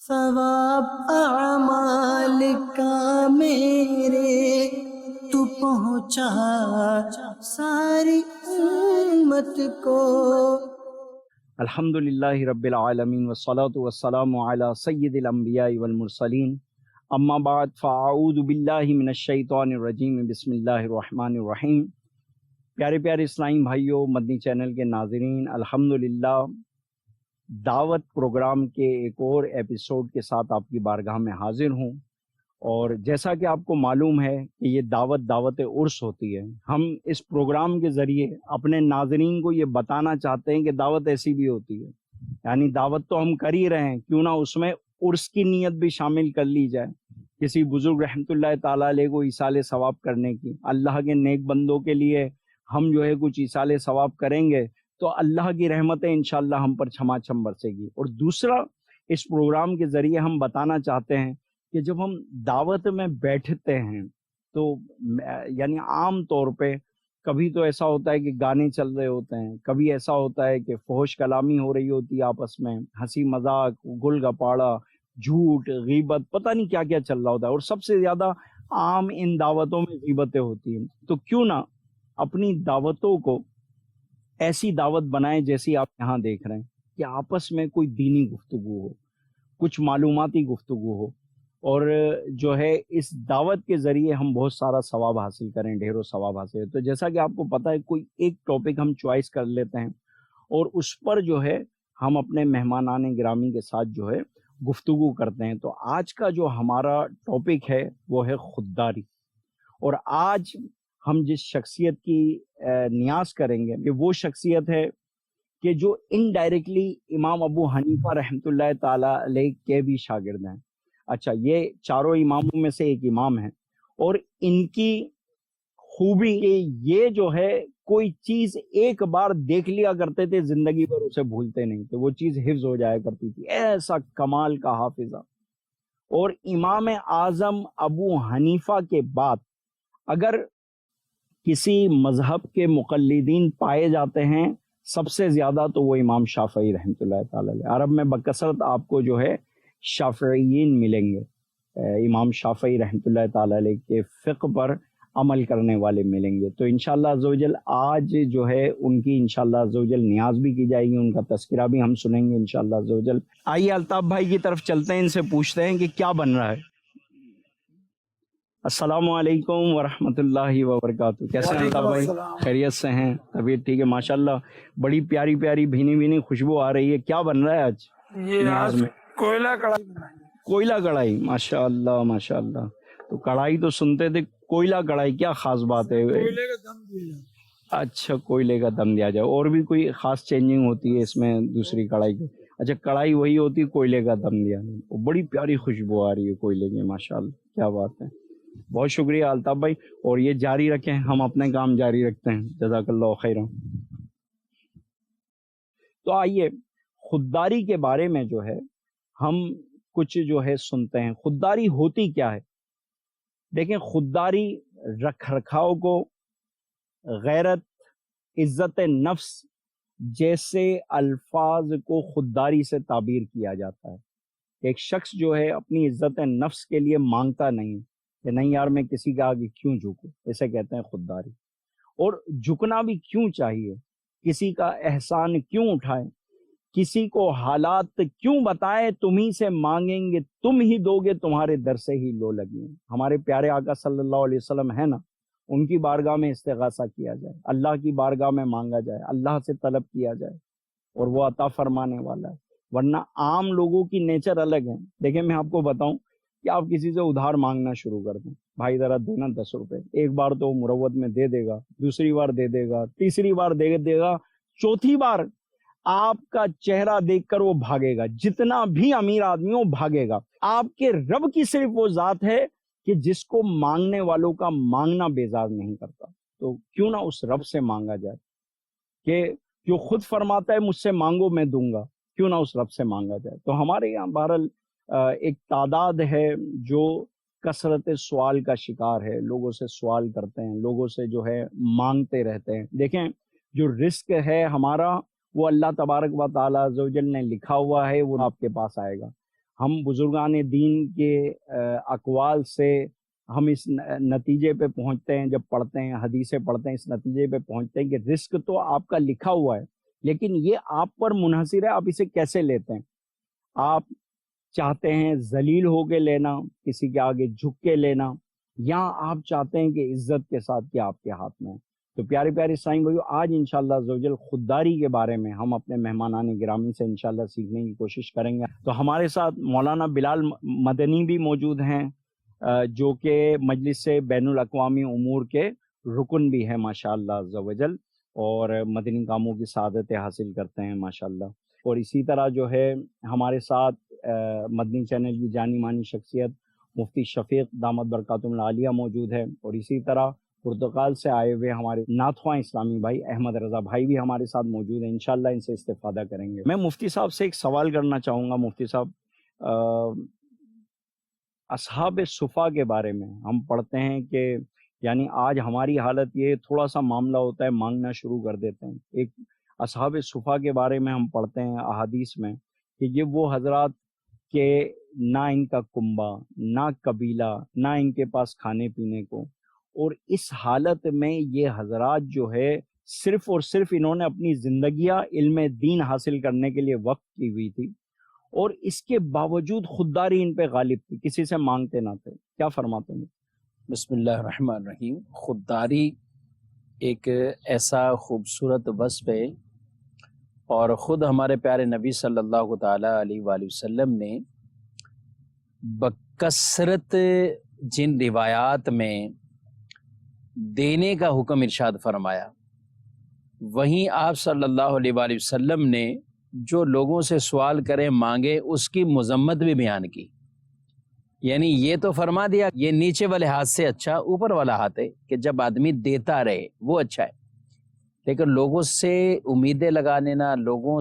ثواب اعمال کا میرے تو پہنچا ساری امت کو۔ الحمدللہ رب العالمین والصلاة والسلام علی سید الانبیاء والمرسلین، اما بعد فاعوذ باللہ من الشیطان الرجیم، بسم اللہ الرحمن الرحیم۔ پیارے پیارے اسلامی بھائیوں، مدنی چینل کے ناظرین، الحمدللہ دعوت پروگرام کے ایک اور ایپیسوڈ کے ساتھ آپ کی بارگاہ میں حاضر ہوں۔ اور جیسا کہ آپ کو معلوم ہے کہ یہ دعوت عرس ہوتی ہے، ہم اس پروگرام کے ذریعے اپنے ناظرین کو یہ بتانا چاہتے ہیں کہ دعوت ایسی بھی ہوتی ہے، یعنی دعوت تو ہم کر ہی رہے ہیں، کیوں نہ اس میں عرس کی نیت بھی شامل کر لی جائے، کسی بزرگ رحمۃ اللہ تعالیٰ علیہ کو ایصال ثواب کرنے کی، اللہ کے نیک بندوں کے لیے ہم جو ہے کچھ ایصال ثواب کریں گے تو اللہ کی رحمتیں انشاءاللہ ہم پر چھما چھم برسے گی۔ اور دوسرا، اس پروگرام کے ذریعے ہم بتانا چاہتے ہیں کہ جب ہم دعوت میں بیٹھتے ہیں تو یعنی عام طور پہ کبھی تو ایسا ہوتا ہے کہ گانے چل رہے ہوتے ہیں، کبھی ایسا ہوتا ہے کہ فحش کلامی ہو رہی ہوتی ہے آپس میں، ہنسی مذاق، گل گپاڑا، جھوٹ، غیبت، پتہ نہیں کیا کیا چل رہا ہوتا ہے، اور سب سے زیادہ عام ان دعوتوں میں غیبتیں ہوتی ہیں۔ تو کیوں نہ اپنی دعوتوں کو ایسی دعوت بنائیں جیسی آپ یہاں دیکھ رہے ہیں، کہ آپس میں کوئی دینی گفتگو ہو، کچھ معلوماتی گفتگو ہو، اور جو ہے اس دعوت کے ذریعے ہم بہت سارا ثواب حاصل کریں، ڈھیروں ثواب حاصل کریں۔ تو جیسا کہ آپ کو پتہ ہے، کوئی ایک ٹاپک ہم چوائس کر لیتے ہیں اور اس پر جو ہے ہم اپنے مہمانان گرامی کے ساتھ جو ہے گفتگو کرتے ہیں۔ تو آج کا جو ہمارا ٹاپک ہے وہ ہے خودداری، اور آج ہم جس شخصیت کی نیاز کریں گے کہ وہ شخصیت ہے کہ جو انڈائریکٹلی امام ابو حنیفہ رحمۃ اللہ تعالی علیہ کے بھی شاگرد ہیں۔ اچھا، یہ چاروں اماموں میں سے ایک امام ہیں، اور ان کی خوبی کہ یہ جو ہے کوئی چیز ایک بار دیکھ لیا کرتے تھے، زندگی بھر اسے بھولتے نہیں تھے، وہ چیز حفظ ہو جایا کرتی تھی، ایسا کمال کا حافظہ۔ اور امام اعظم ابو حنیفہ کے بعد اگر کسی مذہب کے مقلدین پائے جاتے ہیں سب سے زیادہ، تو وہ امام شافعی رحمۃ اللہ تعالی علیہ۔ عرب میں بکثرت آپ کو جو ہے شافعیین ملیں گے، امام شافعی رحمۃ اللہ تعالی علیہ کے فقہ پر عمل کرنے والے ملیں گے۔ تو انشاءاللہ عزوجل آج جو ہے ان کی انشاءاللہ عزوجل نیاز بھی کی جائے گی، ان کا تذکرہ بھی ہم سنیں گے انشاءاللہ عزوجل۔ آئیے الطاف بھائی کی طرف چلتے ہیں، ان سے پوچھتے ہیں کہ کیا بن رہا ہے۔ السلام علیکم ورحمۃ اللہ وبرکاتہ، کیسے ہیں الطاف بھائی؟ خیریت سے ہیں؟ طبیعت ٹھیک ہے؟ ماشاءاللہ بڑی پیاری پیاری بھینی بھینی خوشبو آ رہی ہے، کیا بن رہا ہے آج نیاز میں؟ کوئلہ کڑھائی کوئلہ کڑھائی، ماشاء اللہ ماشاء اللہ۔ تو کڑھائی تو سنتے تھے، کوئلہ کڑھائی کیا خاص بات ہے؟ کوئلے کا دم دیا۔ اچھا، کوئلے کا دم دیا جائے، اور بھی کوئی خاص چینجنگ ہوتی ہے اس میں دوسری کڑھائی کی؟ اچھا، کڑھائی وہی ہوتی ہے، کوئلے کا دم دیا جائے، بڑی پیاری خوشبو آ رہی ہے کوئلے کی، ماشاء اللہ کیا بات ہے۔ بہت شکریہ الطاف بھائی، اور یہ جاری رکھیں، ہم اپنے کام جاری رکھتے ہیں، جزاک اللہ خیرا۔ تو آئیے خودداری کے بارے میں جو ہے ہم کچھ جو ہے سنتے ہیں۔ خودداری ہوتی کیا ہے؟ دیکھیں، خودداری رکھ رکھاؤ کو، غیرت، عزت نفس جیسے الفاظ کو خودداری سے تعبیر کیا جاتا ہے۔ ایک شخص جو ہے اپنی عزت نفس کے لیے مانگتا نہیں کہ نہیں یار میں کسی کے آگے کیوں جھکوں، اسے کہتے ہیں خودداری۔ اور جھکنا بھی کیوں چاہیے، کسی کا احسان کیوں اٹھائیں، کسی کو حالات کیوں بتائیں، تم ہی سے مانگیں گے تم ہی دو گے، تمہارے در سے ہی لو لگیں۔ ہمارے پیارے آقا صلی اللہ علیہ وسلم ہے نا، ان کی بارگاہ میں استغاثہ کیا جائے، اللہ کی بارگاہ میں مانگا جائے، اللہ سے طلب کیا جائے، اور وہ عطا فرمانے والا ہے۔ ورنہ عام لوگوں کی نیچر الگ ہے۔ دیکھیں، میں آپ کو بتاؤں کہ آپ کسی سے ادھار مانگنا شروع کر دیں، بھائی ذرا دینا 10 روپے، ایک بار تو وہ مروت میں دے دے گا، دوسری بار دے دے گا، تیسری بار دے دے گا، چوتھی بار آپ کا چہرہ دیکھ کر وہ بھاگے گا، جتنا بھی امیر آدمی ہو بھاگے گا۔ آپ کے رب کی صرف وہ ذات ہے کہ جس کو مانگنے والوں کا مانگنا بیزار نہیں کرتا۔ تو کیوں نہ اس رب سے مانگا جائے کہ جو خود فرماتا ہے مجھ سے مانگو میں دوں گا، کیوں نہ اس رب سے مانگا جائے۔ تو ہمارے یہاں بہرحال ایک تعداد ہے جو کثرت سوال کا شکار ہے، لوگوں سے سوال کرتے ہیں، لوگوں سے جو ہے مانگتے رہتے ہیں۔ دیکھیں، جو رزق ہے ہمارا وہ اللہ تبارک و تعالیٰ عز و جل نے لکھا ہوا ہے، وہ آپ کے پاس آئے گا۔ ہم بزرگان دین کے اقوال سے ہم اس نتیجے پہ پہنچتے ہیں، جب پڑھتے ہیں حدیثیں پڑھتے ہیں اس نتیجے پہ پہنچتے ہیں کہ رزق تو آپ کا لکھا ہوا ہے، لیکن یہ آپ پر منحصر ہے آپ اسے کیسے لیتے ہیں۔ آپ چاہتے ہیں ذلیل ہو کے لینا، کسی کے آگے جھک کے لینا، یا آپ چاہتے ہیں کہ عزت کے ساتھ کیا آپ کے ہاتھ میں ہے۔ تو پیارے پیارے اسلامی بھائیو، آج انشاءاللہ عزوجل خودداری کے بارے میں ہم اپنے مہمانان گرامی سے انشاءاللہ سیکھنے کی کوشش کریں گے۔ تو ہمارے ساتھ مولانا بلال مدنی بھی موجود ہیں، جو کہ مجلس بین الاقوامی امور کے رکن بھی ہیں ماشاءاللہ عزوجل، اور مدنی کاموں کی سعادت حاصل کرتے ہیں ماشاءاللہ۔ اور اسی طرح جو ہے ہمارے ساتھ مدنی چینل کی جانی مانی شخصیت مفتی شفیق دامت برکاتہم العالیہ موجود ہے، اور اسی طرح پرتگال سے آئے ہوئے ہمارے ناتخواں اسلامی بھائی احمد رضا بھائی بھی ہمارے ساتھ موجود ہیں، انشاءاللہ ان سے استفادہ کریں گے۔ میں مفتی صاحب سے ایک سوال کرنا چاہوں گا۔ مفتی صاحب، اصحاب صفا کے بارے میں ہم پڑھتے ہیں کہ یعنی آج ہماری حالت یہ تھوڑا سا معاملہ ہوتا ہے مانگنا شروع کر دیتے ہیں۔ ایک اصحاب صفا کے بارے میں ہم پڑھتے ہیں احادیث میں کہ یہ وہ حضرات کہ نہ ان کا کنبہ، نہ قبیلہ، نہ ان کے پاس کھانے پینے کو، اور اس حالت میں یہ حضرات جو ہے صرف اور صرف انہوں نے اپنی زندگیاں علم دین حاصل کرنے کے لیے وقف کی ہوئی تھی، اور اس کے باوجود خودداری ان پہ غالب تھی، کسی سے مانگتے نہ تھے۔ کیا فرماتے ہیں؟ بسم اللہ الرحمن الرحیم۔ خودداری ایک ایسا خوبصورت وصف ہے، اور خود ہمارے پیارے نبی صلی اللہ تعالی علیہ وآلہ وسلم نے بکثرت جن روایات میں دینے کا حکم ارشاد فرمایا، وہیں آپ صلی اللہ علیہ وآلہ وسلم نے جو لوگوں سے سوال کرے مانگے اس کی مذمت بھی بیان کی۔ یعنی یہ تو فرما دیا یہ نیچے والے ہاتھ سے اچھا اوپر والا ہاتھ ہے، کہ جب آدمی دیتا رہے وہ اچھا ہے، لیکن لوگوں سے امیدیں لگا لینا، لوگوں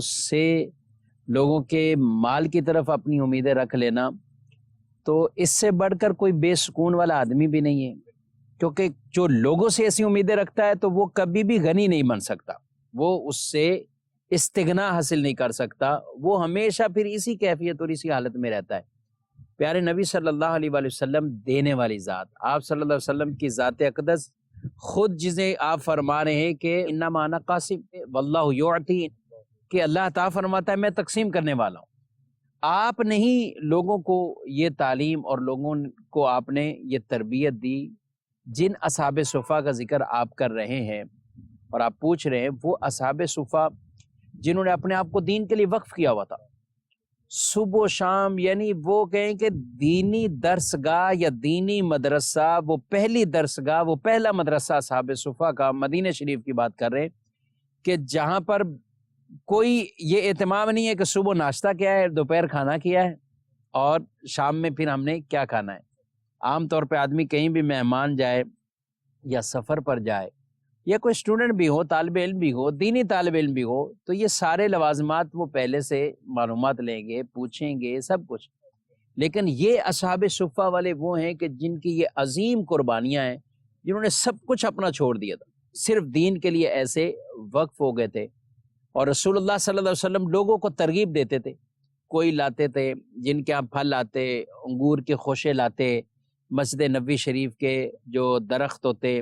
کے مال کی طرف اپنی امیدیں رکھ لینا، تو اس سے بڑھ کر کوئی بے سکون والا آدمی بھی نہیں ہے۔ کیونکہ جو لوگوں سے ایسی امیدیں رکھتا ہے تو وہ کبھی بھی غنی نہیں بن سکتا، وہ اس سے استغنا حاصل نہیں کر سکتا، وہ ہمیشہ پھر اسی کیفیت اور اسی حالت میں رہتا ہے۔ پیارے نبی صلی اللہ علیہ وآلہ وسلم دینے والی ذات، آپ صلی اللہ علیہ وسلم کی ذات اقدس خود جسے آپ فرما رہے ہیں کہ انما انا قاسم واللہ یعطی، کہ اللہ عطا فرماتا ہے میں تقسیم کرنے والا ہوں۔ آپ نہیں لوگوں کو یہ تعلیم اور لوگوں کو آپ نے یہ تربیت دی، جن اصحاب صفا کا ذکر آپ کر رہے ہیں اور آپ پوچھ رہے ہیں، وہ اصحاب صفا جنہوں نے اپنے آپ کو دین کے لیے وقف کیا ہوا تھا، صبح و شام، یعنی وہ کہیں کہ دینی درسگاہ یا دینی مدرسہ، وہ پہلی درسگاہ، وہ پہلا مدرسہ اصحاب صفا کا مدینہ شریف کی بات کر رہے ہیں، کہ جہاں پر کوئی یہ اہتمام نہیں ہے کہ صبح ناشتہ کیا ہے، دوپہر کھانا کیا ہے، اور شام میں پھر ہم نے کیا کھانا ہے۔ عام طور پہ آدمی کہیں بھی مہمان جائے یا سفر پر جائے، یا کوئی اسٹوڈنٹ بھی ہو، طالب علم بھی ہو، دینی طالب علم بھی ہو، تو یہ سارے لوازمات وہ پہلے سے معلومات لیں گے، پوچھیں گے، سب کچھ۔ لیکن یہ اصحاب صفا والے وہ ہیں کہ جن کی یہ عظیم قربانیاں ہیں، جنہوں نے سب کچھ اپنا چھوڑ دیا تھا، صرف دین کے لیے ایسے وقف ہو گئے تھے۔ اور رسول اللہ صلی اللہ علیہ وسلم لوگوں کو ترغیب دیتے تھے، کوئی لاتے تھے جن کے یہاں پھل لاتے، انگور کے خوشے لاتے، مسجد نبوی شریف کے جو درخت ہوتے،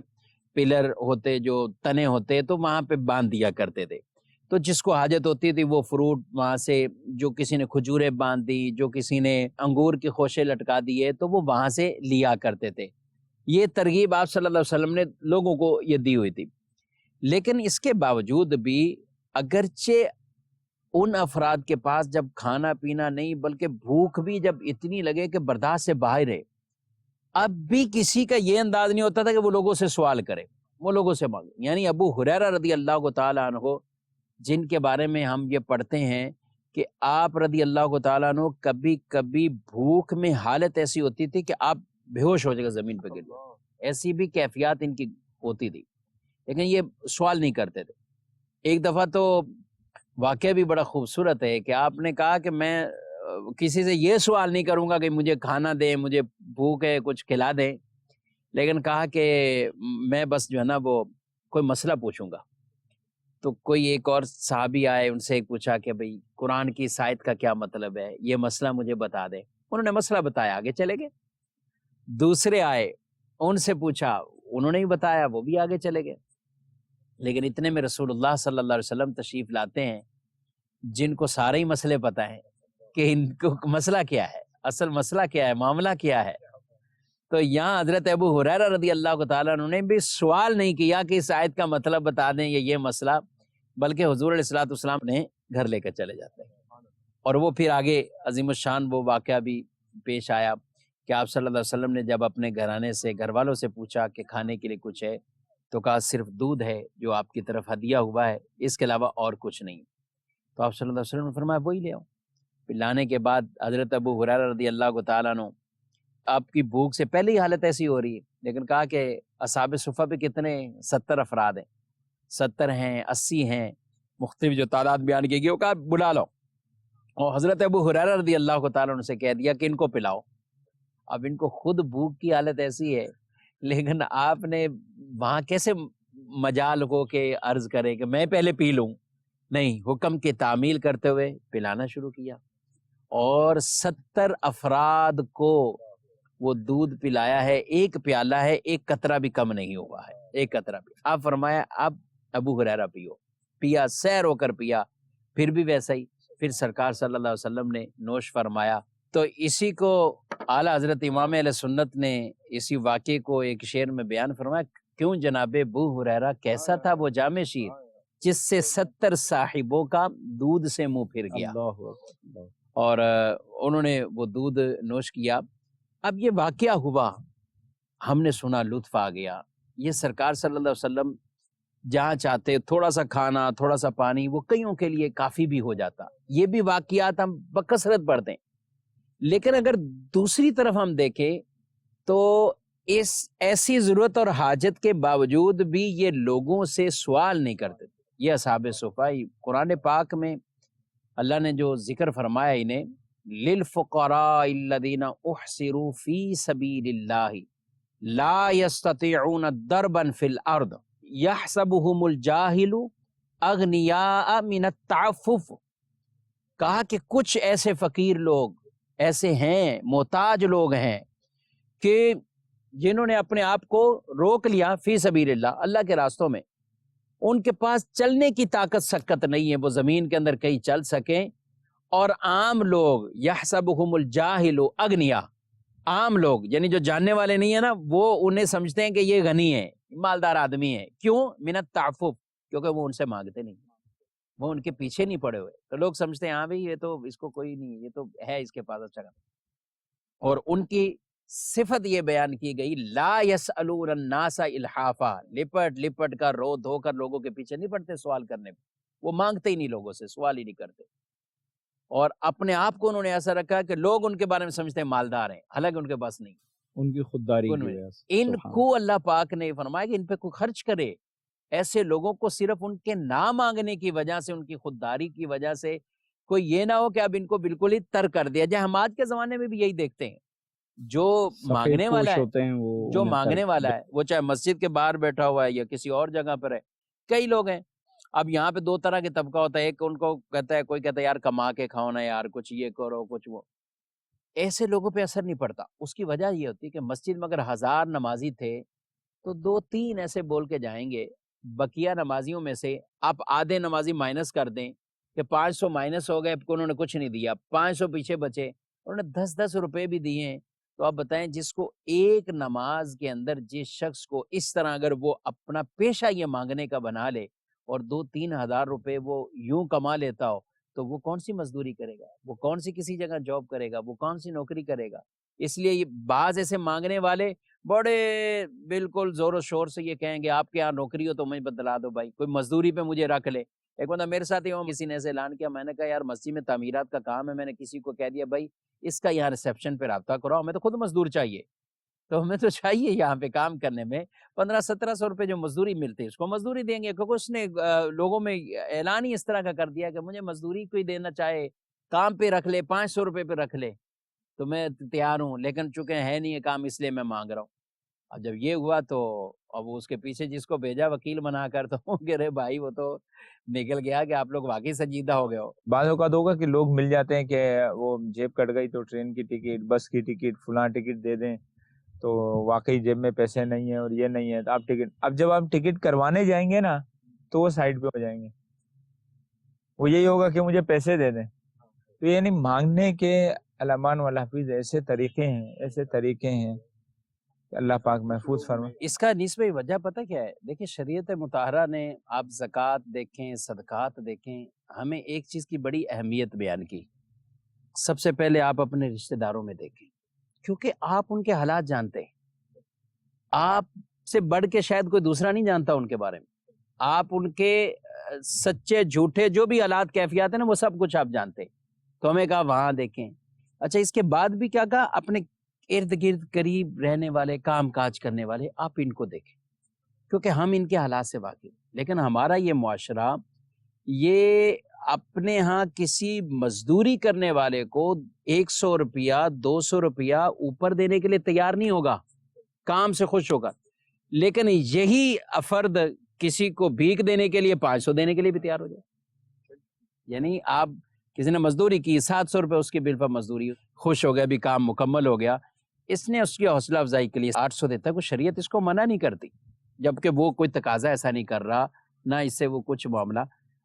پلر ہوتے، جو تنے ہوتے، تو وہاں پہ باندھ دیا کرتے تھے۔ تو جس کو حاجت ہوتی تھی وہ فروٹ وہاں سے، جو کسی نے کھجوریں باندھ دی، جو کسی نے انگور کے خوشے لٹکا دیے، تو وہ وہاں سے لیا کرتے تھے۔ یہ ترغیب آپ صلی اللہ علیہ وسلم نے لوگوں کو یہ دی ہوئی تھی۔ لیکن اس کے باوجود بھی اگرچہ ان افراد کے پاس جب کھانا پینا نہیں بلکہ بھوک بھی جب اتنی لگے کہ برداشت سے باہر ہے، اب بھی کسی کا یہ انداز نہیں ہوتا تھا کہ وہ لوگوں سے سوال کرے، وہ لوگوں سے مانگے۔ یعنی ابو ہریرہ رضی اللہ تعالیٰ عنہ، جن کے بارے میں ہم یہ پڑھتے ہیں کہ آپ رضی اللہ تعالیٰ عنہ کبھی کبھی بھوک میں حالت ایسی ہوتی تھی کہ آپ بے ہوش ہو جائے گا، زمین پہ گر جائے، ایسی بھی کیفیات ان کی ہوتی تھی، لیکن یہ سوال نہیں کرتے تھے۔ ایک دفعہ تو واقعہ بھی بڑا خوبصورت ہے کہ آپ نے کہا کہ میں کسی سے یہ سوال نہیں کروں گا کہ مجھے کھانا دیں، مجھے بھوک ہے، کچھ کھلا دیں، لیکن کہا کہ میں بس جو ہے نا وہ کوئی مسئلہ پوچھوں گا۔ تو کوئی ایک اور صحابی آئے، ان سے پوچھا کہ بھئی قرآن کی اس آیت کا کیا مطلب ہے، یہ مسئلہ مجھے بتا دیں۔ انہوں نے مسئلہ بتایا، آگے چلے گئے۔ دوسرے آئے، ان سے پوچھا، انہوں نے بھی بتایا، وہ بھی آگے چلے گئے۔ لیکن اتنے میں رسول اللہ صلی اللہ علیہ وسلم تشریف لاتے ہیں، جن کو سارے ہی مسئلے پتہ ہیں کہ ان کو مسئلہ کیا ہے، اصل مسئلہ کیا ہے، معاملہ کیا ہے۔ تو یہاں حضرت ابو ہریرہ رضی اللہ تعالیٰ عنہ نے بھی سوال نہیں کیا کہ اس آیت کا مطلب بتا دیں یہ مسئلہ، بلکہ حضور علیہ الصلوۃ والسلام نے گھر لے کر چلے جاتے ہیں۔ اور وہ پھر آگے عظیم الشان وہ واقعہ بھی پیش آیا کہ آپ صلی اللہ علیہ وسلم نے جب اپنے گھرانے سے، گھر والوں سے پوچھا کہ کھانے کے لیے کچھ ہے، تو کہا صرف دودھ ہے جو آپ کی طرف ہدیہ ہوا ہے، اس کے علاوہ اور کچھ نہیں۔ تو آپ صلی اللہ علیہ وسلم نے فرمایا وہی لے آؤ۔ پھر لانے کے بعد حضرت ابو ہریرہ رضی اللہ تعالیٰ عنہ، آپ کی بھوک سے پہلے ہی حالت ایسی ہو رہی ہے، لیکن کہا کہ اصحاب صفہ پہ کتنے 70 افراد ہیں، 70 ہیں، 80 ہیں، مختلف جو تعداد بیان کی گئی، وہ کہا بلا لو۔ اور حضرت ابو ہریرہ رضی اللہ تعالیٰ عنہ سے کہہ دیا کہ ان کو پلاؤ۔ اب ان کو خود بھوک کی حالت ایسی ہے، لیکن آپ نے وہاں کیسے مجال ہو کہ عرض کرے کہ میں پہلے پی لوں؟ نہیں، حکم کی تعمیل کرتے ہوئے پلانا شروع کیا، اور 70 افراد کو وہ دودھ پلایا ہے، ایک پیالہ ہے، ایک قطرہ بھی کم نہیں ہوا ہے، ایک قطرہ بھی۔ آپ فرمایا اب ابو ہریرہ پیو، پیا، سیر ہو کر پیا، پھر بھی ویسا ہی۔ پھر سرکار صلی اللہ علیہ وسلم نے نوش فرمایا۔ تو اسی کو اعلیٰ حضرت امام اہل سنت نے اسی واقعے کو ایک شعر میں بیان فرمایا، کیوں جناب ابو ہریرہ کیسا تھا وہ جام شیر، جس سے 70 صاحبوں کا دودھ سے منہ پھر گیا۔ اور انہوں نے وہ دودھ نوش کیا۔ اب یہ واقعہ ہوا، ہم نے سنا، لطف آ گیا۔ یہ سرکار صلی اللہ علیہ وسلم جہاں چاہتے تھوڑا سا کھانا، تھوڑا سا پانی، وہ کئیوں کے لیے کافی بھی ہو جاتا۔ یہ بھی واقعات ہم بکثرت پڑھتے ہیں، لیکن اگر دوسری طرف ہم دیکھیں تو اس ایسی ضرورت اور حاجت کے باوجود بھی یہ لوگوں سے سوال نہیں کرتے تھے۔ یہ اصحاب صفہ، قرآن پاک میں اللہ نے جو ذکر فرمایا انہیں، للفقراء الذین احصروا فی سبیل اللہ لا یستطیعون ضربا فی الارض یحسبهم الجاہل اغنیاء من التعفف۔ کہا کہ کچھ ایسے فقیر لوگ ایسے ہیں، محتاج لوگ ہیں کہ جنہوں نے اپنے آپ کو روک لیا فی سبیل اللہ، اللہ کے راستوں میں، ان کے پاس چلنے کی طاقت سکت نہیں ہے، وہ زمین کے اندر کہیں چل سکیں۔ اور عام لوگ، یحسبہم الجاہل اغنیاء، عام لوگ یعنی جو جاننے والے نہیں ہیں نا، وہ انہیں سمجھتے ہیں کہ یہ غنی ہے، مالدار آدمی ہے۔ کیوں؟ من التعفف، کیونکہ وہ ان سے مانگتے نہیں، وہ ان کے پیچھے نہیں پڑے ہوئے، تو لوگ سمجھتے ہیں ہاں بھئی یہ تو اس کو کوئی نہیں، یہ تو ہے اس کے پاس اچھا۔ اور ان کی صفت یہ بیان کی گئی، لا یسألون الناس الحافا، لپٹ لپٹ کر رو دھو کر لوگوں کے پیچھے نہیں پڑتے سوال کرنے پہ، وہ مانگتے ہی نہیں لوگوں سے، سوال ہی نہیں کرتے۔ اور اپنے آپ کو انہوں نے ایسا رکھا ہے کہ لوگ ان کے بارے میں سمجھتے ہیں مالدار ہیں، حالانکہ ان کے پاس نہیں، ان کی خودداری ان کی میں وجہ سے۔ ان سبحان کو اللہ پاک نے فرمایا کہ ان پہ کوئی خرچ کرے۔ ایسے لوگوں کو صرف ان کے نہ مانگنے کی وجہ سے، ان کی خودداری کی وجہ سے، کوئی یہ نہ ہو کہ اب ان کو بالکل ہی تر کر دیا جائے۔ ہم آج کے زمانے میں بھی یہی دیکھتے ہیں، جو سفید مانگنے والا پوش ہے، ہوتے ہیں وہ جو انہیں مانگنے ترک والا ہے، وہ چاہے مسجد کے باہر بیٹھا ہوا ہے یا کسی اور جگہ پر ہے، کئی لوگ ہیں۔ اب یہاں پہ دو طرح کے طبقہ ہوتا ہے، ایک ان کو کہتا ہے، کوئی کہتا ہے یار کما کے کھاؤ نا یار، کچھ یہ کرو کچھ وہ۔ ایسے لوگوں پہ اثر نہیں پڑتا۔ اس کی وجہ یہ ہوتی ہے کہ مسجد میں اگر 1000 نمازی تھے تو 2-3 ایسے بول کے جائیں گے، بقیہ نمازیوں میں سے آپ آدھے نمازی مائنس کر دیں کہ 500 مائنس ہو گئے، انہوں نے کچھ نہیں دیا، 500 پیچھے بچے، انہوں نے 10-10 روپے بھی دیے ہیں۔ تو آپ بتائیں، جس کو ایک نماز کے اندر، جس شخص کو اس طرح اگر وہ اپنا پیشہ یہ مانگنے کا بنا لے اور 2-3 ہزار روپے وہ یوں کما لیتا ہو، تو وہ کون سی مزدوری کرے گا، وہ کون سی کسی جگہ جاب کرے گا، وہ کون سی نوکری کرے گا۔ اس لیے یہ بعض ایسے مانگنے والے بڑے بالکل زور و شور سے یہ کہیں گے آپ کے یہاں نوکری ہو تو مجھے بدلا دو بھائی، کوئی مزدوری پہ مجھے رکھ لے۔ ایک بندہ میرے ساتھ ہی ہوں، کسی نے ایسے اعلان کیا، میں نے کہا یار مسجد میں تعمیرات کا کام ہے، میں نے کسی کو کہہ دیا بھائی اس کا یہاں ریسیپشن پہ رابطہ کرو، ہمیں تو خود مزدور چاہیے، تو ہمیں تو چاہیے یہاں پہ کام کرنے میں 1500-1700 روپے جو مزدوری ملتی ہے اس کو مزدوری دیں گے، کیونکہ اس نے لوگوں میں اعلان ہی اس طرح کا کر دیا کہ مجھے مزدوری کوئی دینا چاہے کام پہ رکھ لے، 500 روپے پہ رکھ لے تو میں تیار ہوں، لیکن چونکہ ہے نہیں یہ کام اس لیے میں مانگ رہا ہوں۔ اب جب یہ ہوا تو اب اس کے پیچھے جس کو بھیجا وکیل بنا کر تو کہہ رہے بھائی وہ تو نکل گیا کہ آپ لوگ واقعی سنجیدہ ہو گئے ہو. بعض اوقات ہوگا کہ لوگ مل جاتے ہیں کہ وہ جیب کٹ گئی تو ٹرین کی ٹکٹ، بس کی ٹکٹ، فلاں ٹکٹ دے دیں، تو واقعی جیب میں پیسے نہیں ہیں اور یہ نہیں ہے تو آپ ٹکٹ، اب جب آپ ٹکٹ کروانے جائیں گے نا تو وہ سائڈ پہ ہو جائیں گے، وہ یہی ہوگا کہ مجھے پیسے دے دیں. تو یعنی مانگنے کے علمان والحافظ ایسے طریقے ہیں کہ اللہ پاک محفوظ فرمائے. اس کا نسبی وجہ پتہ کیا ہے؟ دیکھیں شریعت مطہرہ نے، آپ زکوٰۃ دیکھیں، صدقات دیکھیں، ہمیں ایک چیز کی بڑی اہمیت بیان کی. سب سے پہلے آپ اپنے رشتہ داروں میں دیکھیں، کیونکہ آپ ان کے حالات جانتے ہیں. آپ سے بڑھ کے شاید کوئی دوسرا نہیں جانتا ان کے بارے میں. آپ ان کے سچے جھوٹے جو بھی حالات کیفیات ہیں نا وہ سب کچھ آپ جانتے ہیں. تو ہمیں کہا وہاں دیکھیں. اچھا اس کے بعد بھی کیا کہا؟ اپنے ارد گرد قریب رہنے والے، کام کاج کرنے والے، آپ ان کو دیکھیں کیونکہ ہم ان کے حالات سے واقف. لیکن ہمارا یہ معاشرہ یہ اپنے ہاں کسی مزدوری کرنے والے کو 100 روپیہ 200 روپیہ اوپر دینے کے لیے تیار نہیں ہوگا، کام سے خوش ہوگا. لیکن یہی افرد کسی کو بھیک دینے کے لیے 500 دینے کے لیے بھی تیار ہو جائے. یعنی آپ کسی نے مزدوری کی 700 روپے اس کے بل پر مزدوری، خوش ہو گیا، بھی کام مکمل ہو گیا. اس نے اس کی حوصلہ افزائی کے لیے 800 دیتا ہے. کوئی شریعت اس کو منع نہیں کرتی، جبکہ وہ کوئی تقاضا ایسا نہیں کر رہا، نہ اس سے وہ کچھ معاملہ.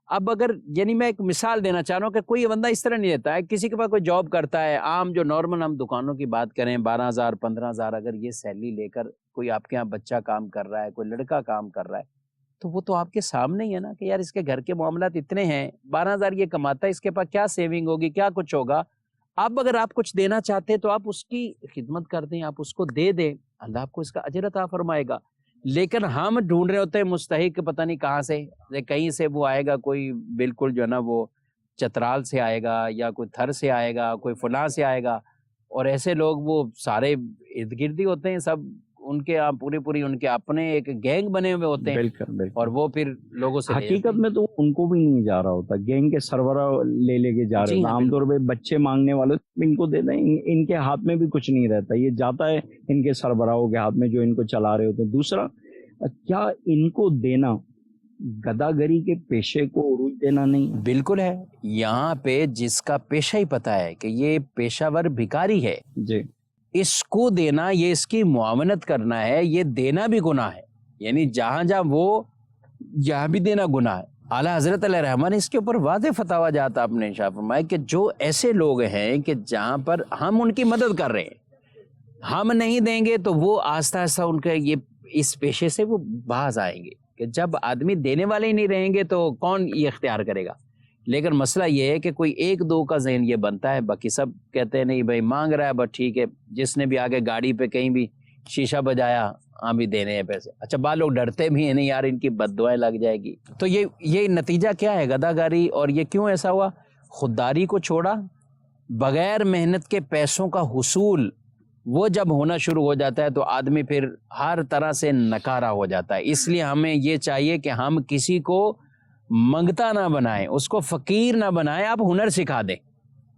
اب اگر یعنی میں ایک مثال دینا چاہ رہا ہوں کہ کوئی بندہ اس طرح نہیں دیتا ہے، کسی کے پاس کوئی جاب کرتا ہے عام جو نارمل ہم دکانوں کی بات کریں 12,000 15,000 اگر یہ سیلری لے کر کوئی آپ کے یہاں بچہ کام کر رہا ہے، کوئی لڑکا کام کر رہا ہے، تو وہ تو آپ کے سامنے ہی ہے نا کہ یار اس کے گھر کے معاملات اتنے ہیں، 12,000 یہ کماتا ہے، اس کے پاس کیا سیونگ ہوگی، کیا کچھ ہوگا. اب اگر آپ کچھ دینا چاہتے ہیں تو آپ اس کی خدمت کر دیں، آپ اس کو دے دیں، اللہ آپ کو اس کا اجر عطا فرمائے گا. لیکن ہم ڈھونڈ رہے ہوتے ہیں مستحق پتہ نہیں کہاں سے، کہیں سے وہ آئے گا، کوئی بالکل جو ہے نا وہ چترال سے آئے گا، یا کوئی تھر سے آئے گا، کوئی فلاں سے آئے گا. اور ایسے لوگ وہ سارے ارد گرد ہی ہوتے ہیں، سب ان کے پوری ان کے اپنے ایک گینگ بنے ہوئے ہوتے ہیں. بالکل اور وہ پھر لوگوں سے حقیقت میں تو ان کو بھی نہیں جا رہا ہوتا، گینگ کے سربراہ لے کے جا رہے جی ہیں. ہاں، عام طور پہ بچے مانگنے والے ان کو دے دیں، ان کے ہاتھ میں بھی کچھ نہیں رہتا، یہ جاتا ہے ان کے سربراہوں کے ہاتھ میں جو ان کو چلا رہے ہوتے ہیں. دوسرا، کیا ان کو دینا گداگری کے پیشے کو عروج دینا نہیں؟ بالکل ہے. یہاں پہ جس کا پیشہ ہی پتہ ہے کہ یہ پیشہ ور بھکاری ہے، جی، اس کو دینا، یہ اس کی معاونت کرنا ہے، یہ دینا بھی گناہ ہے. یعنی جہاں وہ یہاں بھی دینا گناہ ہے. اعلیٰ حضرت علیہ رحمٰن نے اس کے اوپر واضح فتاویٰ جاتا آپ نے ارشاد فرمایا کہ جو ایسے لوگ ہیں کہ جہاں پر ہم ان کی مدد کر رہے ہیں، ہم نہیں دیں گے تو وہ آہستہ آہستہ ان کے یہ اس پیشے سے وہ باز آئیں گے. کہ جب آدمی دینے والے ہی نہیں رہیں گے تو کون یہ اختیار کرے گا. لیکن مسئلہ یہ ہے کہ کوئی ایک دو کا ذہن یہ بنتا ہے، باقی سب کہتے ہیں نہیں بھائی مانگ رہا ہے بس ٹھیک ہے، جس نے بھی آگے گاڑی پہ کہیں بھی شیشہ بجایا ہاں بھی دینے ہیں پیسے. اچھا بعض لوگ ڈرتے بھی ہیں نہیں یار ان کی بد دعائیں لگ جائے گی. تو یہ نتیجہ کیا ہے گداگاری. اور یہ کیوں ایسا ہوا؟ خودداری کو چھوڑا، بغیر محنت کے پیسوں کا حصول وہ جب ہونا شروع ہو جاتا ہے تو آدمی پھر ہر طرح سے نکارا ہو جاتا ہے. اس لیے ہمیں یہ چاہیے کہ ہم کسی کو منگتا نہ بنائیں، اس کو فقیر نہ بنائیں. آپ ہنر سکھا دیں،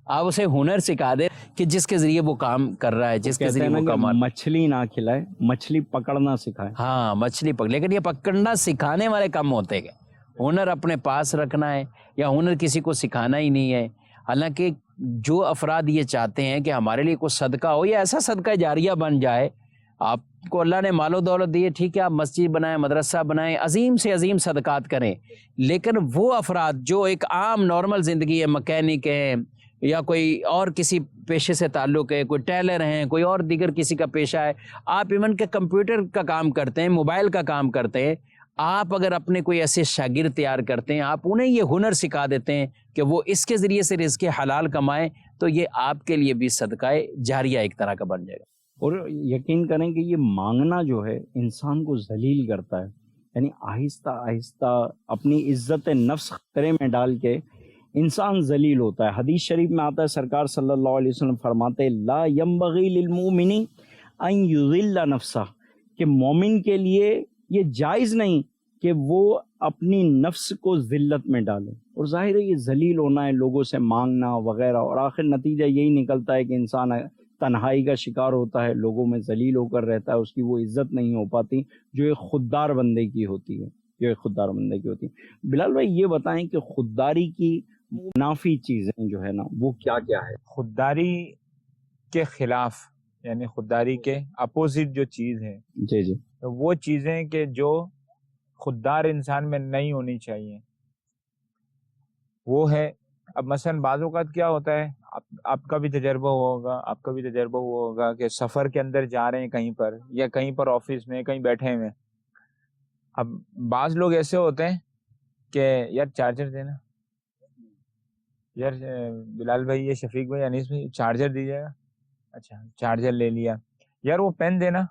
آپ اسے ہنر سکھا دیں کہ جس کے ذریعے وہ کام کر رہا ہے، جس کے ذریعے وہ کما. مچھلی نہ کھلائے، مچھلی پکڑنا سکھائے. ہاں مچھلی پکڑ، لیکن یہ پکڑنا سکھانے والے کم ہوتے ہیں. ہنر اپنے پاس رکھنا ہے یا ہنر کسی کو سکھانا ہی نہیں ہے. حالانکہ جو افراد یہ چاہتے ہیں کہ ہمارے لیے کوئی صدقہ ہو یا ایسا صدقہ جاریہ بن جائے، آپ کو اللہ نے مال و دولت دی ہے، ٹھیک ہے آپ مسجد بنائیں، مدرسہ بنائیں، عظیم سے عظیم صدقات کریں. لیکن وہ افراد جو ایک عام نارمل زندگی ہے، مکینک ہیں یا کوئی اور کسی پیشے سے تعلق ہے، کوئی ٹیلر ہیں، کوئی اور دیگر کسی کا پیشہ ہے، آپ ایون کہ کمپیوٹر کا کام کرتے ہیں، موبائل کا کام کرتے ہیں، آپ اگر اپنے کوئی ایسے شاگرد تیار کرتے ہیں، آپ انہیں یہ ہنر سکھا دیتے ہیں کہ وہ اس کے ذریعے سے رزق حلال کمائیں، تو یہ آپ کے لیے بھی صدقہ جاریہ ایک طرح کا بن جائے گا. اور یقین کریں کہ یہ مانگنا جو ہے انسان کو ذلیل کرتا ہے. یعنی آہستہ آہستہ اپنی عزت نفس خطرے میں ڈال کے انسان ذلیل ہوتا ہے. حدیث شریف میں آتا ہے، سرکار صلی اللہ علیہ وسلم فرماتے ہیں لا ينبغي للمؤمن ان يذل نفسہ، کہ مومن کے لیے یہ جائز نہیں کہ وہ اپنی نفس کو ذلت میں ڈالے. اور ظاہر ہے یہ ذلیل ہونا ہے، لوگوں سے مانگنا وغیرہ، اور آخر نتیجہ یہی نکلتا ہے کہ انسان تنہائی کا شکار ہوتا ہے، لوگوں میں ذلیل ہو کر رہتا ہے، اس کی وہ عزت نہیں ہو پاتی جو ایک خوددار بندے کی ہوتی ہے، بلال بھائی یہ بتائیں کہ خودداری کی منافی چیزیں جو ہے نا وہ کیا کیا ہے؟ خودداری کے خلاف یعنی خودداری کے اپوزٹ جو چیز ہے، جی جی، وہ چیزیں کہ جو خوددار انسان میں نہیں ہونی چاہیے وہ ہے. اب مثلا بعض اوقات کیا ہوتا ہے، آپ کا بھی تجربہ ہوا ہوگا کہ سفر کے اندر جا رہے ہیں کہیں پر، یا کہیں پر آفس میں کہیں بیٹھے ہوئے. اب بعض لوگ ایسے ہوتے ہیں کہ یار چارجر دینا، یار بلال بھائی، یہ شفیق بھائی، انیس بھائی چارجر دیجیے گا. اچھا چارجر لے لیا. یار وہ پین دینا.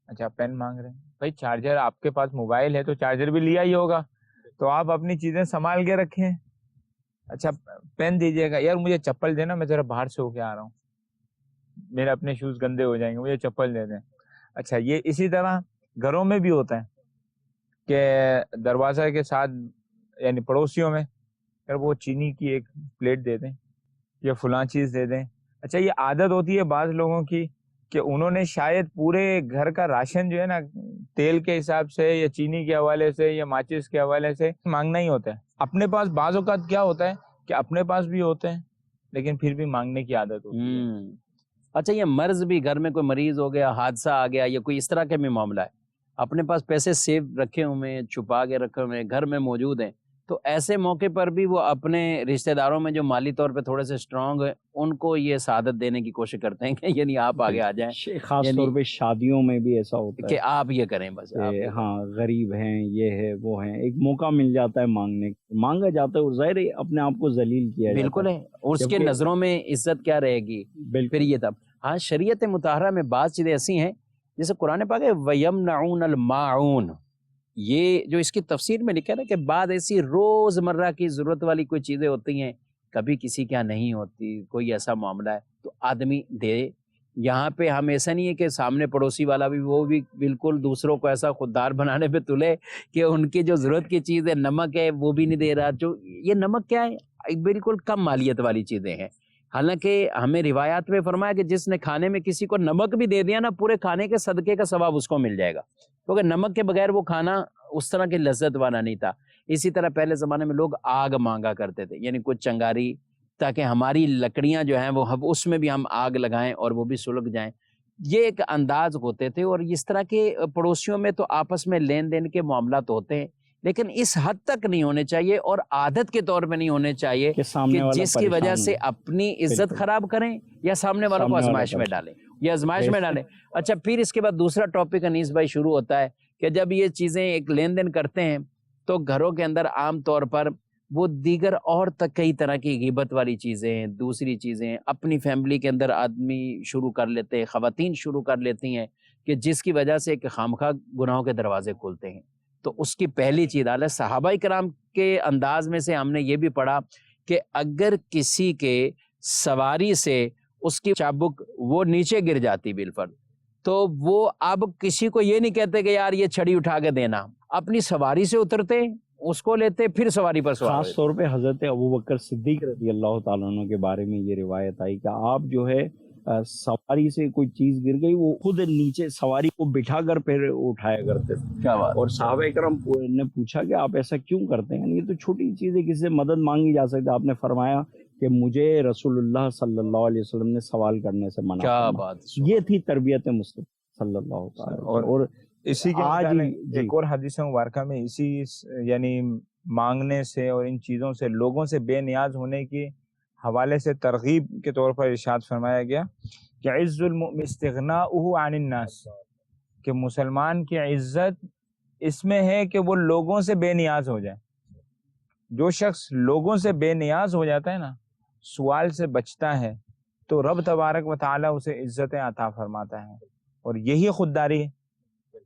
اچھا پین مانگ رہے ہیں بھائی، چارجر آپ کے پاس موبائل ہے تو چارجر بھی لیا ہی ہوگا، تو آپ اپنی چیزیں سنبھال کے رکھیں. اچھا پین دیجیے گا. یار مجھے چپل دینا، میں ذرا باہر سے ہو کے آ رہا ہوں، میرے اپنے شوز گندے ہو جائیں گے، مجھے چپل دے دیں. اچھا یہ اسی طرح گھروں میں بھی ہوتا ہے کہ دروازہ کے ساتھ یعنی پڑوسیوں میں یار وہ چینی کی ایک پلیٹ دے دیں یا فلاں چیز دے دیں. اچھا یہ عادت ہوتی ہے بعض لوگوں کی کہ انہوں نے شاید پورے گھر کا راشن جو ہے نا تیل کے حساب سے یا چینی کے حوالے سے یا ماچس کے حوالے سے مانگنا ہی ہوتا ہے. اپنے پاس بعض اوقات کیا ہوتا ہے کہ اپنے پاس بھی ہوتے ہیں لیکن پھر بھی مانگنے کی عادت ہوتی ہے. اچھا یہ مرض بھی، گھر میں کوئی مریض ہو گیا، حادثہ آ گیا، یا کوئی اس طرح کا بھی معاملہ ہے، اپنے پاس پیسے سیو رکھے ہوئے ہیں، چھپا کے رکھے ہوئے ہیں، گھر میں موجود ہیں، تو ایسے موقع پر بھی وہ اپنے رشتہ داروں میں جو مالی طور پہ تھوڑے سے اسٹرانگ ہیں ان کو یہ سعادت دینے کی کوشش کرتے ہیں کہ یعنی آپ آگے آ جائیں، خاص طور پہ شادیوں میں بھی ایسا ہوتا ہے کہ آپ یہ کریں بس. ہاں غریب ہیں، یہ ہے وہ ہیں، ایک موقع مل جاتا ہے مانگا جاتا ہے، اور ظاہر ہے اپنے آپ کو ذلیل کیا جاتا بالکل ہے، اور اس کے نظروں میں عزت کیا رہے گی پھر یہ تب. ہاں شریعت مطہرہ میں بعض چیزیں ایسی ہیں جیسے قرآن پاک ہے وَيَمْنَعُونَ الْمَاعُونَ، یہ جو اس کی تفسیر میں لکھا ہے کہ بعض ایسی روز مرہ کی ضرورت والی کوئی چیزیں ہوتی ہیں، کبھی کسی کے یہاں نہیں ہوتی، کوئی ایسا معاملہ ہے تو آدمی دے. یہاں پہ ہم ایسا نہیں ہے کہ سامنے پڑوسی والا بھی وہ بھی بالکل دوسروں کو ایسا خوددار بنانے پہ تلے کہ ان کی جو ضرورت کی چیز ہے، نمک ہے وہ بھی نہیں دے رہا. جو یہ نمک کیا ہے، بالکل کم مالیت والی چیزیں ہیں. حالانکہ ہمیں روایات میں فرمایا کہ جس نے کھانے میں کسی کو نمک بھی دے دیا نا، پورے کھانے کے صدقے کا ثواب اس کو مل جائے گا، کیونکہ نمک کے بغیر وہ کھانا اس طرح کی لذت والا نہیں تھا. اسی طرح پہلے زمانے میں لوگ آگ مانگا کرتے تھے، یعنی کچھ چنگاری، تاکہ ہماری لکڑیاں جو ہیں وہ اس میں بھی ہم آگ لگائیں اور وہ بھی سلگ جائیں. یہ ایک انداز ہوتے تھے. اور اس طرح کے پڑوسیوں میں تو آپس میں لین دین کے معاملات ہوتے ہیں، لیکن اس حد تک نہیں ہونے چاہیے اور عادت کے طور پہ نہیں ہونے چاہیے کہ جس کی وجہ سے اپنی عزت خراب کریں یا سامنے والوں کو آزمائش میں ڈالیں. اچھا پھر اس کے بعد دوسرا ٹاپک انیس بھائی شروع ہوتا ہے کہ جب یہ چیزیں ایک لین دین کرتے ہیں تو گھروں کے اندر عام طور پر وہ دیگر اور تک کئی طرح کی غیبت والی چیزیں، دوسری چیزیں اپنی فیملی کے اندر آدمی شروع کر لیتے ہیں، خواتین شروع کر لیتی ہیں، کہ جس کی وجہ سے ایک خامخواہ گناہوں کے دروازے کھولتے ہیں. تو اس کی پہلی چیز صحابہ کرام کے انداز میں سے ہم نے یہ بھی پڑھا کہ اگر کسی کے سواری سے اس کی چابک وہ نیچے گر جاتی بالفرض، تو وہ اب کسی کو یہ نہیں کہتے کہ یار یہ چھڑی اٹھا کے دینا، اپنی سواری سے اترتے، اس کو لیتے، پھر سواری پر سوار. خاص طور پہ حضرت ابوبکر صدیق رضی اللہ تعالیٰ عنہ کے بارے میں یہ روایت آئی کہ آپ جو ہے سواری سے کوئی چیز گر گئی، وہ خود نیچے سواری کو بٹھا کر پھر اٹھایا کرتے تھے. کیا بات. اور صحابہ کرام نے پوچھا کہ آپ ایسا کیوں کرتے ہیں؟ یہ تو چھوٹی چیز ہے، کسی سے مدد مانگی جا سکتی. آپ نے فرمایا کہ مجھے رسول اللہ صلی اللہ علیہ وسلم نے سوال کرنے سے منع کیا فرمایا. بات. یہ تھی تربیت مصطفیٰ صلی اللہ علیہ وسلم. اور اسی کے آج ایک اور حدیث مبارکہ میں اسی یعنی مانگنے سے اور ان چیزوں سے لوگوں سے بے نیاز ہونے کے حوالے سے ترغیب کے طور پر ارشاد فرمایا گیا کہ عز المؤمن استغناؤہ عن الناس، کہ مسلمان کی عزت اس میں ہے کہ وہ لوگوں سے بے نیاز ہو جائے. جو شخص لوگوں سے بے نیاز ہو جاتا ہے نا، سوال سے بچتا ہے، تو رب تبارک و تعالیٰ اسے عزتیں عطا فرماتا ہے. اور یہی خودداری ہے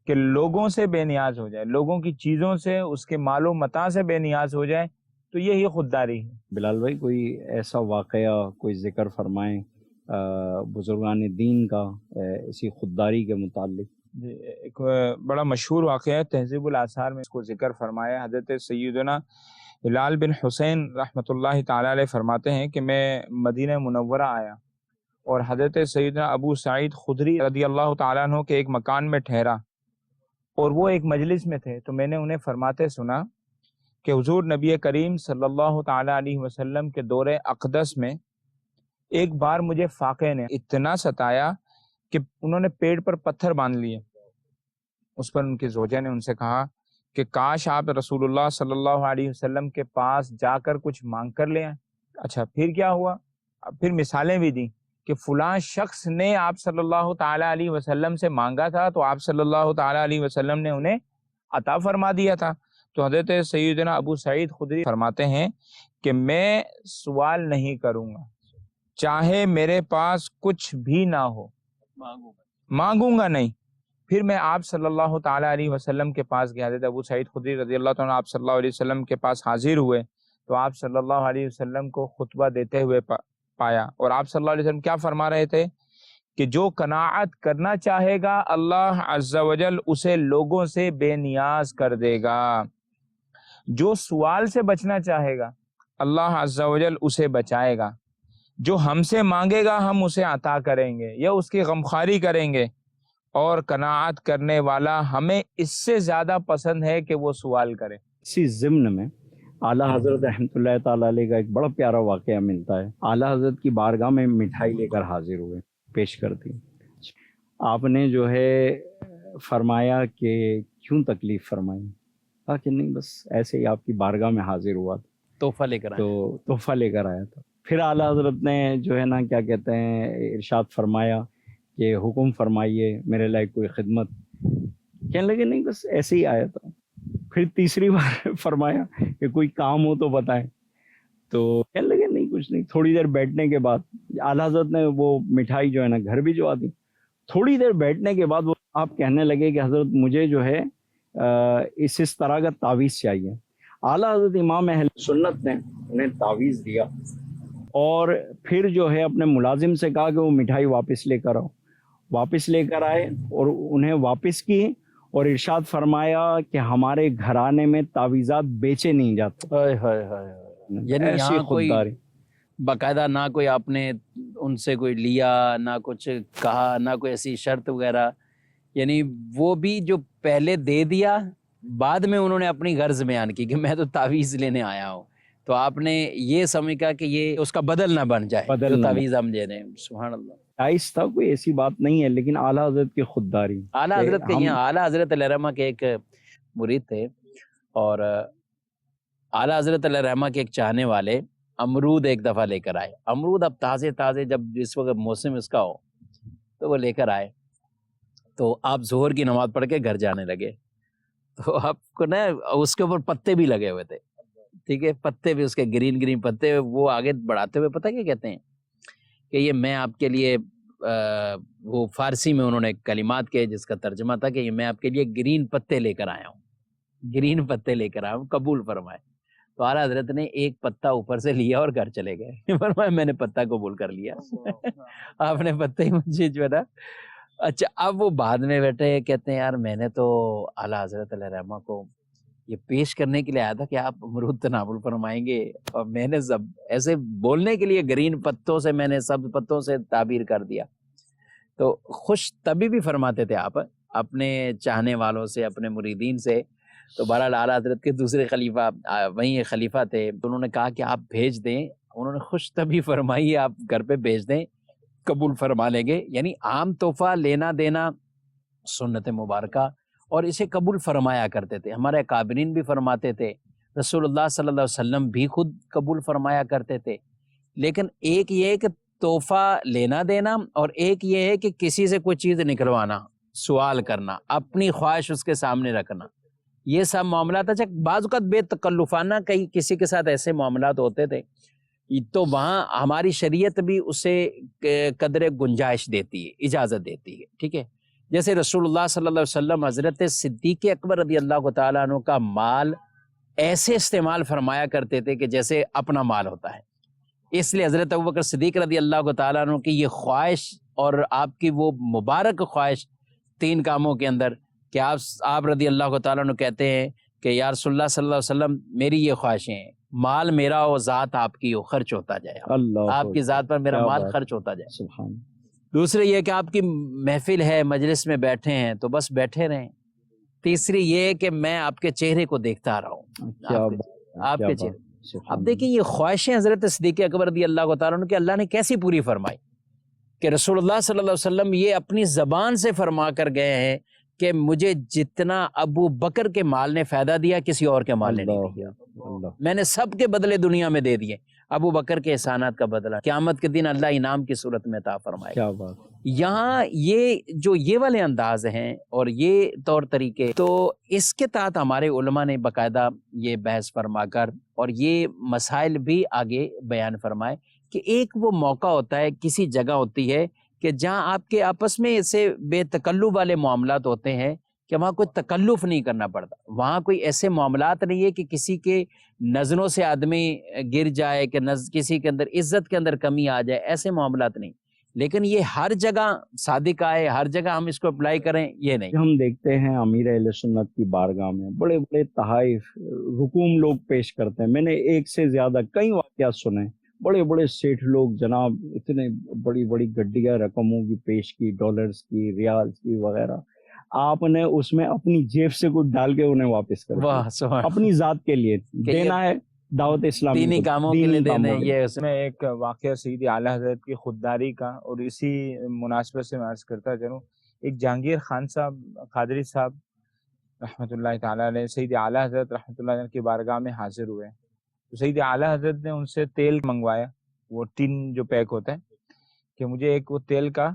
کہ لوگوں سے بے نیاز ہو جائے، لوگوں کی چیزوں سے، اس کے مال و متاع سے بے نیاز ہو جائے، تو یہی خودداری ہے. بلال بھائی کوئی ایسا واقعہ کوئی ذکر فرمائیں بزرگان دین کا اسی خودداری کے متعلق؟ ایک بڑا مشہور واقعہ ہے، تہذیب الاثار میں اس کو ذکر فرمایا. حضرت سیدنا ہلال بن حسین رحمۃ اللہ تعالی علیہ فرماتے ہیں کہ میں مدینہ منورہ آیا اور حضرت سیدنا ابو سعید خدری رضی اللہ تعالیٰ عنہ کے ایک مکان میں ٹھہرا، اور وہ ایک مجلس میں تھے، تو میں نے انہیں فرماتے سنا کہ حضور نبی کریم صلی اللہ تعالیٰ علیہ وسلم کے دور اقدس میں ایک بار مجھے فاقے نے اتنا ستایا کہ انہوں نے پیڑ پر پتھر باندھ لیے۔ اس پر ان کی زوجہ نے ان سے کہا کہ کاش آپ رسول اللہ صلی اللہ علیہ وسلم کے پاس جا کر کچھ مانگ کر لے آئیں۔ اچھا پھر کیا ہوا؟ پھر مثالیں بھی دیں کہ فلاں شخص نے آپ صلی اللہ تعالیٰ علیہ وسلم سے مانگا تھا تو آپ صلی اللہ تعالیٰ علیہ وسلم نے انہیں عطا فرما دیا تھا۔ تو حضرت سیدنا ابو سعید خدری فرماتے ہیں کہ میں سوال نہیں کروں گا، چاہے میرے پاس کچھ بھی نہ ہو، مانگوں گا نہیں۔ پھر میں آپ صلی اللہ تعالیٰ علیہ وسلم کے پاس گیا، حضرت ابو سعید خدری رضی اللہ تعالیٰ آپ صلی اللہ علیہ وسلم کے پاس حاضر ہوئے تو آپ صلی اللہ علیہ وسلم کو خطبہ دیتے ہوئے پایا، اور آپ صلی اللہ علیہ وسلم کیا فرما رہے تھے کہ جو قناعت کرنا چاہے گا اللہ عز و جل اسے لوگوں سے بے نیاز کر دے گا، جو سوال سے بچنا چاہے گا اللہ عز و جل اسے بچائے گا، جو ہم سے مانگے گا ہم اسے عطا کریں گے یا اس کی غمخواری کریں گے، اور قناعت کرنے والا ہمیں اس سے زیادہ پسند ہے کہ وہ سوال کرے۔ اسی ضمن میں اعلیٰ حضرت رحمۃ اللہ تعالیٰ علیہ کا ایک بڑا پیارا واقعہ ملتا ہے۔ اعلیٰ حضرت کی بارگاہ میں مٹھائی لے کر حاضر ہوئے، پیش کر دی۔ آپ نے جو ہے فرمایا کہ کیوں تکلیف فرمائی؟ کہا کہ نہیں بس ایسے ہی آپ کی بارگاہ میں حاضر ہوا تھا، تحفہ لے کر آیا، تو تحفہ لے کر آیا تھا۔ پھر اعلیٰ حضرت نے جو ہے نا کیا کہتے ہیں ارشاد فرمایا کہ حکم فرمائیے میرے لائق کوئی خدمت۔ کہنے لگے نہیں بس ایسے ہی آیا تھا۔ پھر تیسری بار فرمایا کہ کوئی کام ہو تو بتائیں، تو کہنے لگے نہیں کچھ نہیں۔ تھوڑی دیر بیٹھنے کے بعد اعلیٰ حضرت نے وہ مٹھائی جو ہے نا گھر بھجوا دی۔ تھوڑی دیر بیٹھنے کے بعد وہ آپ کہنے لگے کہ حضرت مجھے جو ہے اس طرح کا تعویذ چاہیے۔ اعلیٰ حضرت امام اہل سنت نے انہیں تعویذ دیا، اور پھر جو ہے اپنے ملازم سے کہا کہ وہ مٹھائی واپس لے کر آؤ۔ واپس لے کر آئے اور انہیں واپس کی، اور ارشاد فرمایا کہ ہمارے گھرانے میں تعویذات بیچے نہیں جاتے۔ یعنی ایسی یہاں کوئی خودداری، باقاعدہ نہ کوئی آپ نے ان سے کوئی لیا، نہ کچھ کہا، نہ کوئی ایسی شرط وغیرہ، یعنی وہ بھی جو پہلے دے دیا بعد میں انہوں نے اپنی غرض بیان کی کہ میں تو تعویذ لینے آیا ہوں، تو آپ نے یہ سمجھا کہ یہ اس کا بدل نہ بن جائے بدل جو نہ تعویذ ہم دے رہے ہیں۔ سبحان اللہ، جائز تھا، کوئی ایسی بات نہیں ہے، لیکن اعلیٰ حضرت کی خودداری۔ اعلیٰ کہ حضرت کے ہم- یہاں اعلیٰ حضرت علیہ رحمہ کے ایک مرید تھے، اور اعلیٰ حضرت علیہ رحمہ کے ایک چاہنے والے امرود ایک دفعہ لے کر آئے۔ امرود اب تازے تازے جب جس وقت موسم اس کا ہو تو وہ لے کر آئے، تو آپ ظہر کی نماز پڑھ کے گھر جانے لگے، تو آپ کو نا اس کے اوپر پتے بھی لگے ہوئے تھے، ٹھیک ہے، پتے بھی اس کے گرین گرین پتے، وہ آگے بڑھاتے ہوئے پتہ کیا کہتے ہیں کہ یہ میں آپ کے لیے وہ فارسی میں انہوں نے کلمات کے جس کا ترجمہ تھا کہ یہ میں آپ کے لیے گرین پتے لے کر آیا ہوں، گرین پتے لے کر آیا ہوں، قبول فرمائے۔ تو اعلیٰ حضرت نے ایک پتا اوپر سے لیا اور گھر چلے گئے، فرمایا میں نے پتا قبول کر لیا، آپ نے پتے ہی مجھے جو ہے نا۔ اچھا اب وہ بعد میں بیٹھے کہتے ہیں یار میں نے تو اعلیٰ حضرت علیہ رحمہ کو یہ پیش کرنے کے لیے آیا تھا کہ آپ امرود تناول فرمائیں گے، اور میں نے سب ایسے بولنے کے لیے گرین پتوں سے میں نے سب پتوں سے تعبیر کر دیا۔ تو خوش طبی بھی فرماتے تھے آپ اپنے چاہنے والوں سے، اپنے مریدین سے۔ تو بہرحال اعلیٰ حضرت کے دوسرے خلیفہ وہیں ایک خلیفہ تھے، تو انہوں نے کہا کہ آپ بھیج دیں، انہوں نے خوش طبی فرمائی آپ گھر پہ بھیج دیں، قبول فرما لیں گے۔ یعنی عام تحفہ لینا دینا سنت مبارکہ، اور اسے قبول فرمایا کرتے تھے۔ ہمارے اکابرین بھی فرماتے تھے، رسول اللہ صلی اللہ علیہ وسلم بھی خود قبول فرمایا کرتے تھے۔ لیکن ایک یہ ہے کہ تحفہ لینا دینا، اور ایک یہ ہے کہ کسی سے کوئی چیز نکلوانا، سوال کرنا، اپنی خواہش اس کے سامنے رکھنا، یہ سب معاملات۔ اچھا بعض اوقات بے تکلفانہ کہیں کسی کے ساتھ ایسے معاملات ہوتے تھے، تو وہاں ہماری شریعت بھی اسے قدر گنجائش دیتی ہے، اجازت دیتی ہے، ٹھیک ہے۔ جیسے رسول اللہ صلی اللہ علیہ وسلم حضرت صدیق اکبر رضی اللہ تعالیٰ عنہ کا مال ایسے استعمال فرمایا کرتے تھے کہ جیسے اپنا مال ہوتا ہے۔ اس لیے حضرت ابوبکر صدیق رضی اللہ تعالیٰ عنہ کی یہ خواہش، اور آپ کی وہ مبارک خواہش 3 کاموں کے اندر، کہ آپ رضی اللہ تعالیٰ عنہ کہتے ہیں کہ یا رسول اللہ صلی اللہ علیہ وسلم میری یہ خواہشیں ہیں، مال میرا ہو ذات آپ کی ہو، خرچ ہوتا جائے، اللہ آپ کی ذات پر میرا کیا مال بات خرچ ہوتا جائے۔ سبحان دوسرے یہ کہ آپ کی محفل ہے، مجلس میں بیٹھے ہیں تو بس بیٹھے رہیں۔ تیسری یہ کہ میں آپ کے چہرے کو دیکھتا رہا ہوں، کیا آپ کے بات آپ کیا کے بات چہرے۔ سبحان اب دیکھیں یہ خواہشیں حضرت صدیق اکبر رضی اللہ تعالیٰ عنہ کہ اللہ نے کیسی پوری فرمائی کہ رسول اللہ صلی اللہ علیہ وسلم یہ اپنی زبان سے فرما کر گئے ہیں کہ مجھے جتنا ابو بکر کے مال نے فائدہ دیا کسی اور کے مال نے نہیں دیا، اللہ میں نے سب کے بدلے دنیا میں دے دیے، ابو بکر کے احسانات کا بدلہ قیامت کے دن اللہ انعام کی صورت میں عطا فرمائے۔ کیا بات یہاں یہ والے انداز ہیں اور یہ طور طریقے، تو اس کے تحت ہمارے علماء نے باقاعدہ یہ بحث فرما کر اور یہ مسائل بھی آگے بیان فرمائے کہ ایک وہ موقع ہوتا ہے، کسی جگہ ہوتی ہے کہ جہاں آپ کے آپس میں ایسے بے تکلف والے معاملات ہوتے ہیں کہ وہاں کوئی تکلف نہیں کرنا پڑتا، وہاں کوئی ایسے معاملات نہیں ہے کہ کسی کے نظروں سے آدمی گر جائے کہ کسی کے اندر عزت کے اندر کمی آ جائے، ایسے معاملات نہیں۔ لیکن یہ ہر جگہ صادق آئے، ہر جگہ ہم اس کو اپلائی کریں، یہ نہیں۔ ہم دیکھتے ہیں امیر اہل سنت کی بارگاہ میں بڑے بڑے تحائف رکوم لوگ پیش کرتے ہیں، میں نے ایک سے زیادہ کئی واقعات سنے، بڑے بڑے سیٹھ لوگ جناب اتنے بڑی بڑی گڈیاں رقموں کی پیش کی، ڈالرز کی، ریالز کی وغیرہ، آپ نے اس میں اپنی جیب سے کچھ ڈال کے انہیں واپس کر دیا، واہ سبحان اپنی ذات کے لیے یہ دینا ہے، دعوت اسلامی دینی کو، کاموں کے لیے دینی دینے، کاموں کے لیے۔ یہ اس میں ایک واقعہ سید اعلیٰ حضرت کی خودداری کا، اور اسی مناسبت سے میں عرض کرتا چلوں، ایک جہانگیر خان صاحب قادری صاحب رحمۃ اللہ تعالیٰ علیہ سید اعلیٰ حضرت رحمۃ اللہ علیہ کی بارگاہ میں حاضر ہوئے، تو سید اعلیٰ حضرت نے ان سے تیل منگوایا، وہ ٹین جو پیک ہوتا ہے کہ مجھے ایک وہ تیل کا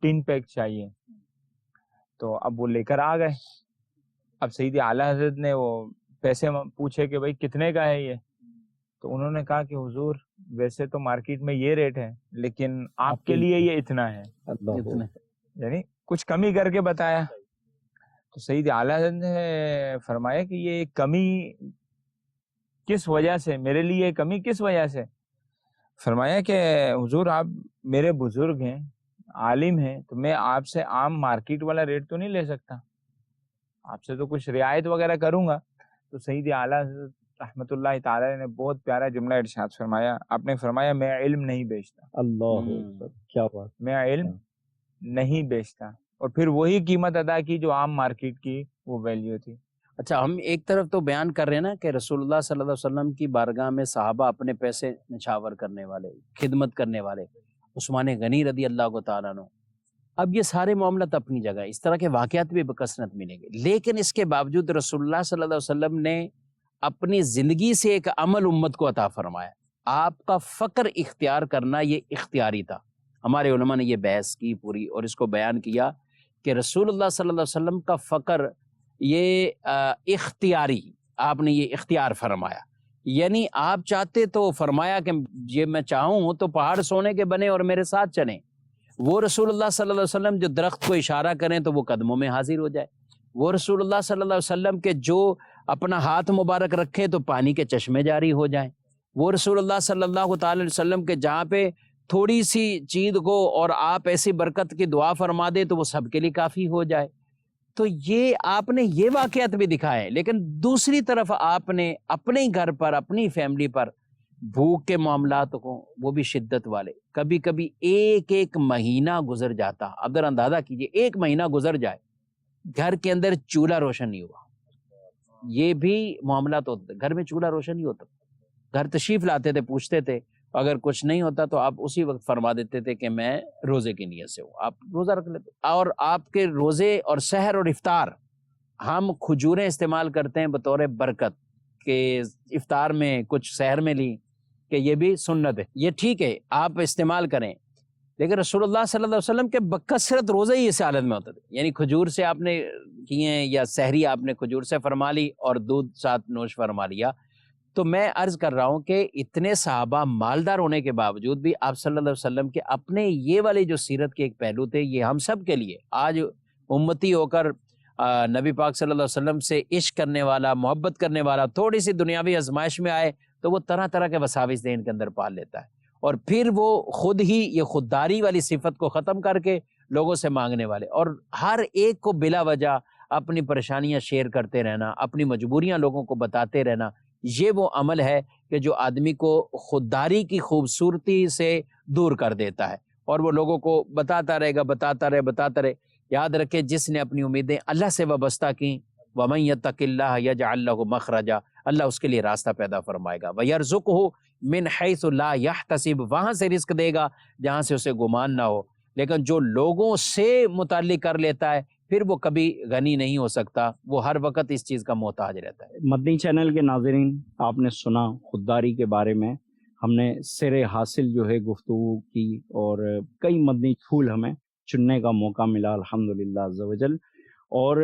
ٹین پیک چاہیے، تو اب وہ لے کر آ گئے۔ اب سید اعلیٰ حضرت نے وہ پیسے پوچھے کہ بھائی کتنے کا ہے یہ، تو انہوں نے کہا کہ حضور ویسے تو مارکیٹ میں یہ ریٹ ہے لیکن آپ کے لیے یہ اتنا ہے، اللہ یعنی کچھ کمی کر کے بتایا۔ تو سید اعلیٰ حضرت نے فرمایا کہ یہ کمی کس وجہ سے، میرے لیے یہ کمی کس وجہ سے؟ فرمایا کہ حضور آپ میرے بزرگ ہیں، عالم ہیں، تو میں آپ سے عام مارکیٹ والا ریٹ تو نہیں لے سکتا، آپ سے تو کچھ رعایت وغیرہ کروں گا۔ تو سید اعلیٰ حضرت رحمۃ اللہ تعالی نے بہت پیارا جملہ ارشاد فرمایا، آپ نے فرمایا میں علم نہیں بیچتا، اللہ کیا بات، میں علم نہیں بیچتا، اور پھر وہی قیمت ادا کی جو عام مارکیٹ کی وہ ویلیو تھی۔ اچھا، ہم ایک طرف تو بیان کر رہے ہیں نا کہ رسول اللہ صلی اللہ علیہ وسلم کی بارگاہ میں صحابہ اپنے پیسے نچھاور کرنے والے، خدمت کرنے والے، عثمان غنی رضی اللہ تعالیٰ عنہ، اب یہ سارے معاملات اپنی جگہ، اس طرح کے واقعات بھی بکثرت ملیں گے، لیکن اس کے باوجود رسول اللہ صلی اللہ علیہ وسلم نے اپنی زندگی سے ایک عمل امت کو عطا فرمایا۔ آپ کا فقر اختیار کرنا یہ اختیاری تھا۔ ہمارے علماء نے یہ بحث کی پوری اور اس کو بیان کیا کہ رسول اللہ صلی اللہ علیہ وسلم کا فقر یہ اختیاری، آپ نے یہ اختیار فرمایا، یعنی آپ چاہتے تو فرمایا کہ یہ میں چاہوں تو پہاڑ سونے کے بنے اور میرے ساتھ چلیں، وہ رسول اللہ صلی اللہ علیہ وسلم جو درخت کو اشارہ کریں تو وہ قدموں میں حاضر ہو جائے، وہ رسول اللہ صلی اللہ علیہ وسلم کے جو اپنا ہاتھ مبارک رکھے تو پانی کے چشمے جاری ہو جائیں، وہ رسول اللہ صلی اللہ تعالی علیہ وسلم کے جہاں پہ تھوڑی سی چیز کو اور آپ ایسی برکت کی دعا فرما دے تو وہ سب کے لیے کافی ہو جائے۔ تو یہ آپ نے یہ واقعات بھی دکھائے، لیکن دوسری طرف آپ نے اپنے گھر پر، اپنی فیملی پر بھوک کے معاملات کو، وہ بھی شدت والے، کبھی کبھی ایک مہینہ گزر جاتا، اب ذرا اندازہ کیجئے، ایک مہینہ گزر جائے گھر کے اندر چولہا روشن نہیں ہوا، یہ بھی معاملات ہوتے، گھر میں چولہا روشن نہیں ہوتا، گھر تشریف لاتے تھے، پوچھتے تھے، اگر کچھ نہیں ہوتا تو آپ اسی وقت فرما دیتے تھے کہ میں روزے کی نیت سے ہوں، آپ روزہ رکھ لیتے، اور آپ کے روزے اور سحر اور افطار، ہم کھجوریں استعمال کرتے ہیں بطور برکت کہ افطار میں کچھ سحر میں لی، کہ یہ بھی سنت ہے، یہ ٹھیک ہے آپ استعمال کریں، لیکن رسول اللہ صلی اللہ علیہ وسلم کے بکثرت روزے ہی اس حالت میں ہوتے تھے، یعنی کھجور سے آپ نے کیے یا سحری آپ نے کھجور سے فرما لی اور دودھ ساتھ نوش فرما لیا۔ تو میں عرض کر رہا ہوں کہ اتنے صحابہ مالدار ہونے کے باوجود بھی آپ صلی اللہ علیہ وسلم کے اپنے یہ والے جو سیرت کے ایک پہلو تھے، یہ ہم سب کے لیے آج امتی ہو کر نبی پاک صلی اللہ علیہ وسلم سے عشق کرنے والا، محبت کرنے والا، تھوڑی سی دنیاوی آزمائش میں آئے تو وہ طرح طرح کے وساوس ذہن کے اندر پال لیتا ہے، اور پھر وہ خود ہی یہ خودداری والی صفت کو ختم کر کے لوگوں سے مانگنے والے، اور ہر ایک کو بلا وجہ اپنی پریشانیاں شیئر کرتے رہنا، اپنی مجبوریاں لوگوں کو بتاتے رہنا، یہ وہ عمل ہے کہ جو آدمی کو خودداری کی خوبصورتی سے دور کر دیتا ہے، اور وہ لوگوں کو بتاتا رہے۔ یاد رکھے جس نے اپنی امیدیں اللہ سے وابستہ کیں، وَمَن يَتَّقِ اللَّهَ يَجْعَل لَّهُ مَخْرَجًا، اللہ اس کے لیے راستہ پیدا فرمائے گا، وَيَرْزُقْهُ مِنْ حَيْثُ لَا يَحْتَسِبُ، وہاں سے رزق دے گا جہاں سے اسے گمان نہ ہو۔ لیکن جو لوگوں سے متعلق کر لیتا ہے پھر وہ کبھی غنی نہیں ہو سکتا، وہ ہر وقت اس چیز کا محتاج رہتا ہے۔ مدنی چینل کے ناظرین، آپ نے سنا خودداری کے بارے میں، ہم نے سر حاصل جو ہے گفتگو کی، اور کئی مدنی پھول ہمیں چننے کا موقع ملا الحمدللہ عز و جل۔ اور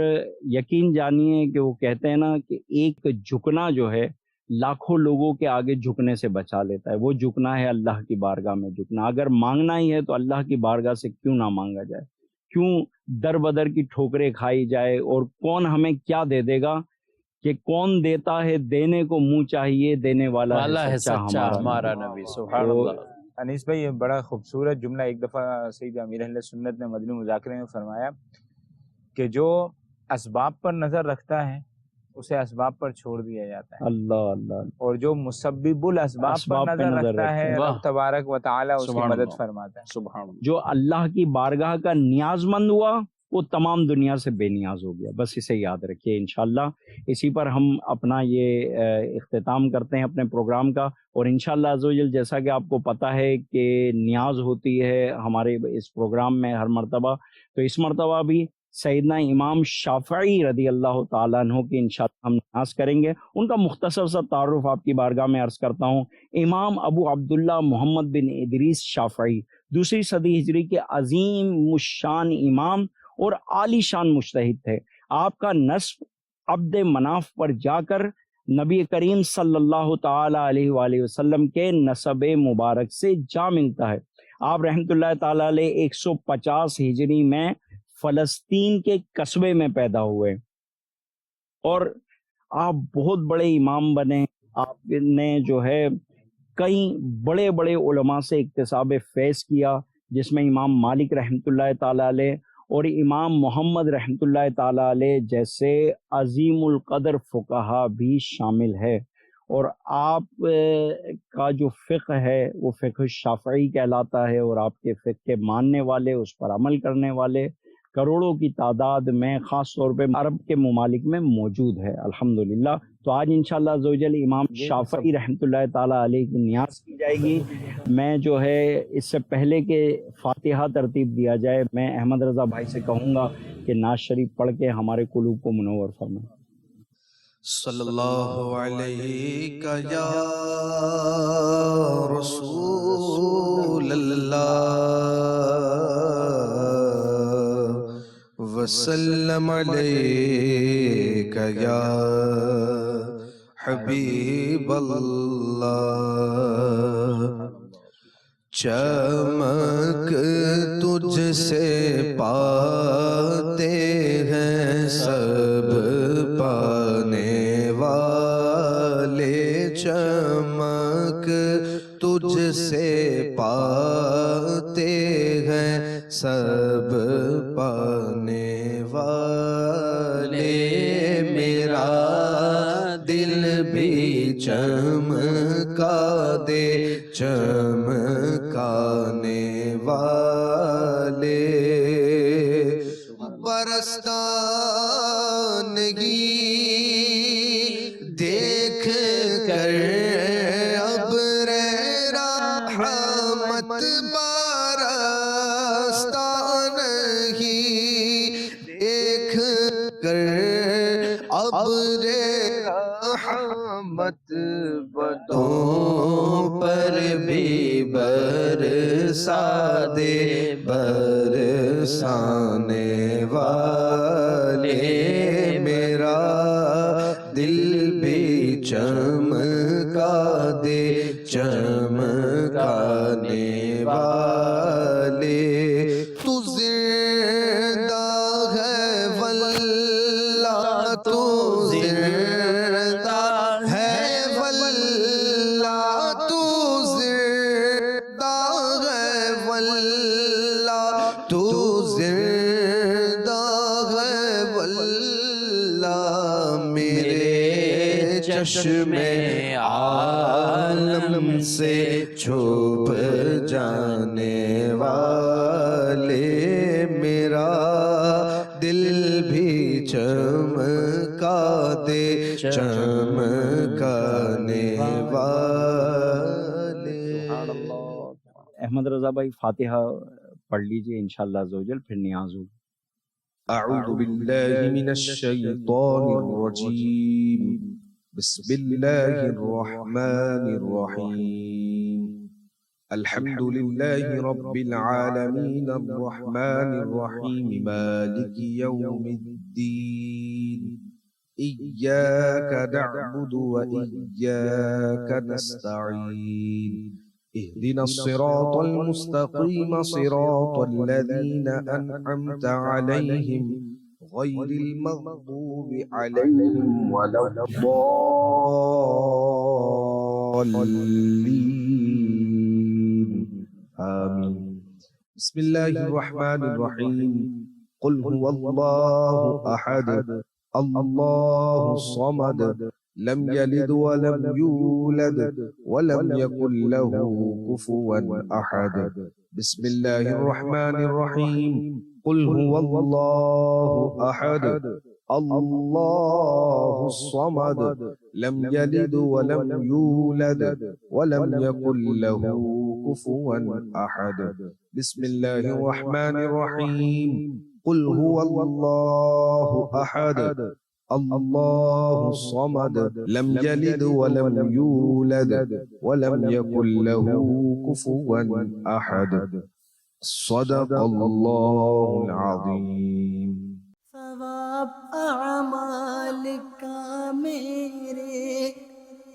یقین جانیے کہ وہ کہتے ہیں نا کہ ایک جھکنا جو ہے لاکھوں لوگوں کے آگے جھکنے سے بچا لیتا ہے۔ وہ جھکنا ہے اللہ کی بارگاہ میں جھکنا۔ اگر مانگنا ہی ہے تو اللہ کی بارگاہ سے کیوں نہ مانگا جائے، کیوں در بدر کی ٹھوکریں کھائی جائے، اور کون ہمیں کیا دے دے گا، کہ کون دیتا ہے دینے کو منہ چاہیے، دینے والا ہے سچا ہمارا نبی۔ سبحان تو اللہ۔ انیس بھائی یہ بڑا خوبصورت جملہ ایک دفعہ سید امیر اہل سنت نے مدنی مذاکرے میں فرمایا کہ جو اسباب پر نظر رکھتا ہے اسے اسباب پر چھوڑ دیا جاتا ہے، اللہ اللہ، اور جو مسبب الاسباب پر نظر رکھتا ہے واہ، رب تبارک و تعالی اس کی سبحان مدد اللہ، فرماتا ہے۔ سبحان اللہ۔ جو اللہ کی بارگاہ کا نیاز مند ہوا وہ تمام دنیا سے بے نیاز ہو گیا۔ بس اسے یاد رکھیے انشاءاللہ۔ اسی پر ہم اپنا یہ اختتام کرتے ہیں اپنے پروگرام کا، اور انشاءاللہ عز و جل جیسا کہ آپ کو پتہ ہے کہ نیاز ہوتی ہے ہمارے اس پروگرام میں ہر مرتبہ، تو اس مرتبہ بھی سیدنا امام شافعی رضی اللہ تعالیٰ عنہ کی انشاءاللہ ہم نیاز کریں گے۔ ان کا مختصر سا تعارف آپ کی بارگاہ میں عرض کرتا ہوں۔ امام ابو عبداللہ محمد بن ادریس شافعی 2 صدی ہجری کے عظیم مشان امام اور عالی شان مجتہد تھے۔ آپ کا نسب عبد مناف پر جا کر نبی کریم صلی اللہ تعالی علیہ وآلہ وسلم کے نسب مبارک سے جا ملتا ہے۔ آپ رحمۃ اللہ تعالی علیہ 150 ہجری میں فلسطین کے قصبے میں پیدا ہوئے، اور آپ بہت بڑے امام بنے۔ آپ نے جو ہے کئی بڑے بڑے علماء سے اکتساب فیض کیا، جس میں امام مالک رحمۃ اللہ تعالی علیہ اور امام محمد رحمۃ اللہ تعالی علیہ جیسے عظیم القدر فقہا بھی شامل ہے۔ اور آپ کا جو فقہ ہے وہ فقہ شافعی کہلاتا ہے، اور آپ کے فقہ کے ماننے والے، اس پر عمل کرنے والے کروڑوں کی تعداد میں خاص طور پہ عرب کے ممالک میں موجود ہے الحمدللہ۔ تو آج انشاءاللہ عز و جل امام شافعی رحمۃ اللہ تعالی علیہ کی نیاز کی جائے گی۔ میں جو ہے اس سے پہلے کہ فاتحہ ترتیب دیا جائے، میں احمد رضا بھائی سے کہوں گا کہ نعت شریف پڑھ کے ہمارے قلوب کو منور فرمائیں۔ صلی اللہ علیہ یا رسول اللہ وسلم علیک یا حبیب اللہ۔ چمک تجھ سے پاتے ہیں سب پانے والے، چمک تجھ سے پاتے ہیں سب پانے والے، میرا دل بھی چمکا دے چمکانے والے، برستانگی دیکھ کر ابر رحمت برستانگی دیکھ کر ابر رحمت بدوں پر بھی برسا دے برسانے والے، میرا دل بھی چمکا دے چمکانے والے، تو زندہ ہے واللہ تو زندہ ہے واللہ تو زندہ ہے واللہ تو زندہ ہے واللہ، میرے چشم عالم سے چھپ جانے والے، میرا دل بھی چمکا دے چمکانے والے۔ احمد رضا بھائی فاتحہ پڑھ لیجئے انشاءاللہ عزوجل، پھر نیاز ہوگی۔ اعوذ باللہ من الشیطان الرجیم، بسم اللہ الرحمن الرحیم، الحمد للہ رب العالمین الرحمن الرحیم مالک یوم الدین، ایاک نعبد و ایاک نستعین، اهدنا الصراط المستقيم صراط الذين أنعمت عليهم غير المغضوب عليهم ولا الضالين آمين۔ بسم الله الرحمن الرحيم، قل هو الله أحد الله الصمد لم يلد ولم يولد ولم يكن له كفوا أحد۔ بسم الله الرحمن الرحيم، قل هو الله أحد الله الصمد لم يلد ولم يولد ولم يكن له كفوا أحد۔ بسم الله الرحمن الرحيم، قل هو الله أحد الله الصمد لم يلد ولم يولد ولم يكن له كفوا أحد۔ صدق الله العظيم۔ ثواب اعمال کا میرے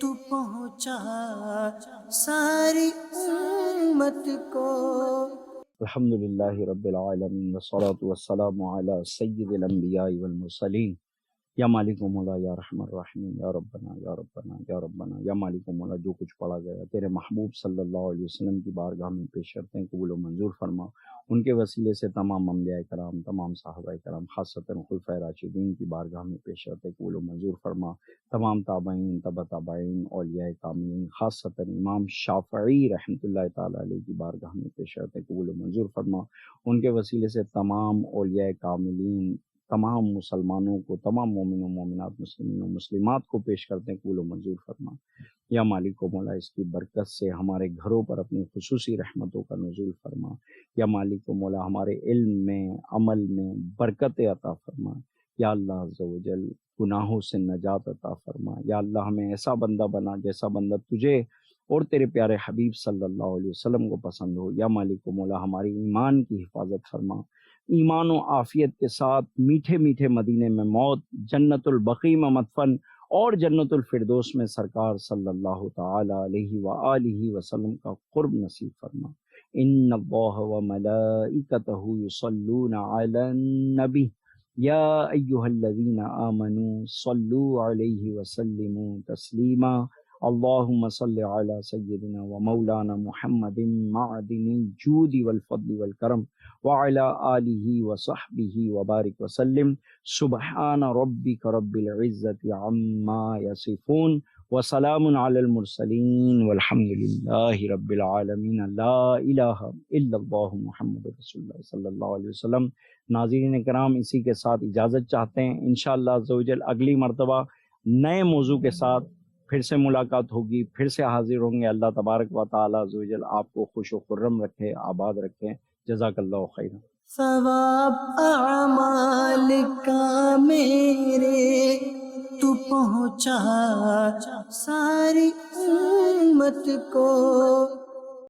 تو پہنچا ساری امت کو۔ الحمدللہ رب العالمین والصلاة والسلام علی سید الانبیاء والمرسلین، یا مالک و مولا یا رحم الرحمین، یا ربنا یا ربنا یا ربنا، یا مالک و مولا جو کچھ پڑھا گیا تیرے محبوب صلی اللہ علیہ وسلم کی بارگاہ میں پیش کرتے ہیں، قبول و منظور فرما۔ ان کے وسیلے سے تمام انبیاء کرام، تمام صحابہ کرام، خاصتاً خلفائے راشدین کی بارگاہ میں پیش کرتے ہیں، قبول و منظور فرما۔ تمام تابعین، تبع تابعین، اولیاء کاملین، خاصتاً امام شافعی رحمۃ اللہ تعالیٰ علیہ کی بارگاہ میں پیش کرتے ہیں، قبول و منظور فرما۔ ان کے وسیلے سے تمام اولیاء کاملین، تمام مسلمانوں کو، تمام مومن و مومنات، مسلمین و مسلمات کو پیش کرتے ہیں، قبول و منظور فرما۔ یا مالک و مولا اس کی برکت سے ہمارے گھروں پر اپنی خصوصی رحمتوں کا نزول فرما۔ یا مالک و مولا ہمارے علم میں، عمل میں برکت عطا فرما۔ یا اللہ عز و جل گناہوں سے نجات عطا فرما۔ یا اللہ ہمیں ایسا بندہ بنا جیسا بندہ تجھے اور تیرے پیارے حبیب صلی اللہ علیہ وسلم کو پسند ہو۔ یا مالک و مولا ہماری ایمان کی حفاظت فرما، ایمان و عافیت کے ساتھ میٹھے میٹھے مدینے میں موت، جنت البقیع میں مدفن، اور جنت الفردوس میں سرکار صلی اللہ تعالی علیہ وآلہ وسلم کا قرب نصیب فرما۔ ان اللہ وملائکتہ یصلون علی النبی یا ایہا الذین آمنوا صلوا علیہ وسلموا تسلیما۔ اللہم صل علی سیدنا و مولانا محمد معدن الجود والفضل والکرم وعلی آلہ وصحبہ وبارک وسلم۔ سبحان ربک رب العزت عما یصفون وسلام علی المرسلین والحمد للہ رب العالمین۔ لا الہ الا اللہ محمد رسول اللہ صلی اللہ علیہ وسلم۔ ناظرین کرام، اسی کے ساتھ اجازت چاہتے ہیں، انشاءاللہ عز و جل اگلی مرتبہ نئے موضوع کے ساتھ پھر سے ملاقات ہوگی، پھر سے حاضر ہوں گے۔ اللہ تبارک و تعالی عز و جل آپ کو خوش و خرم رکھے، آباد رکھے۔ جزاک اللہ خیرا۔ ثواب اعمال کا میرے تو پہنچا ساری امت کو۔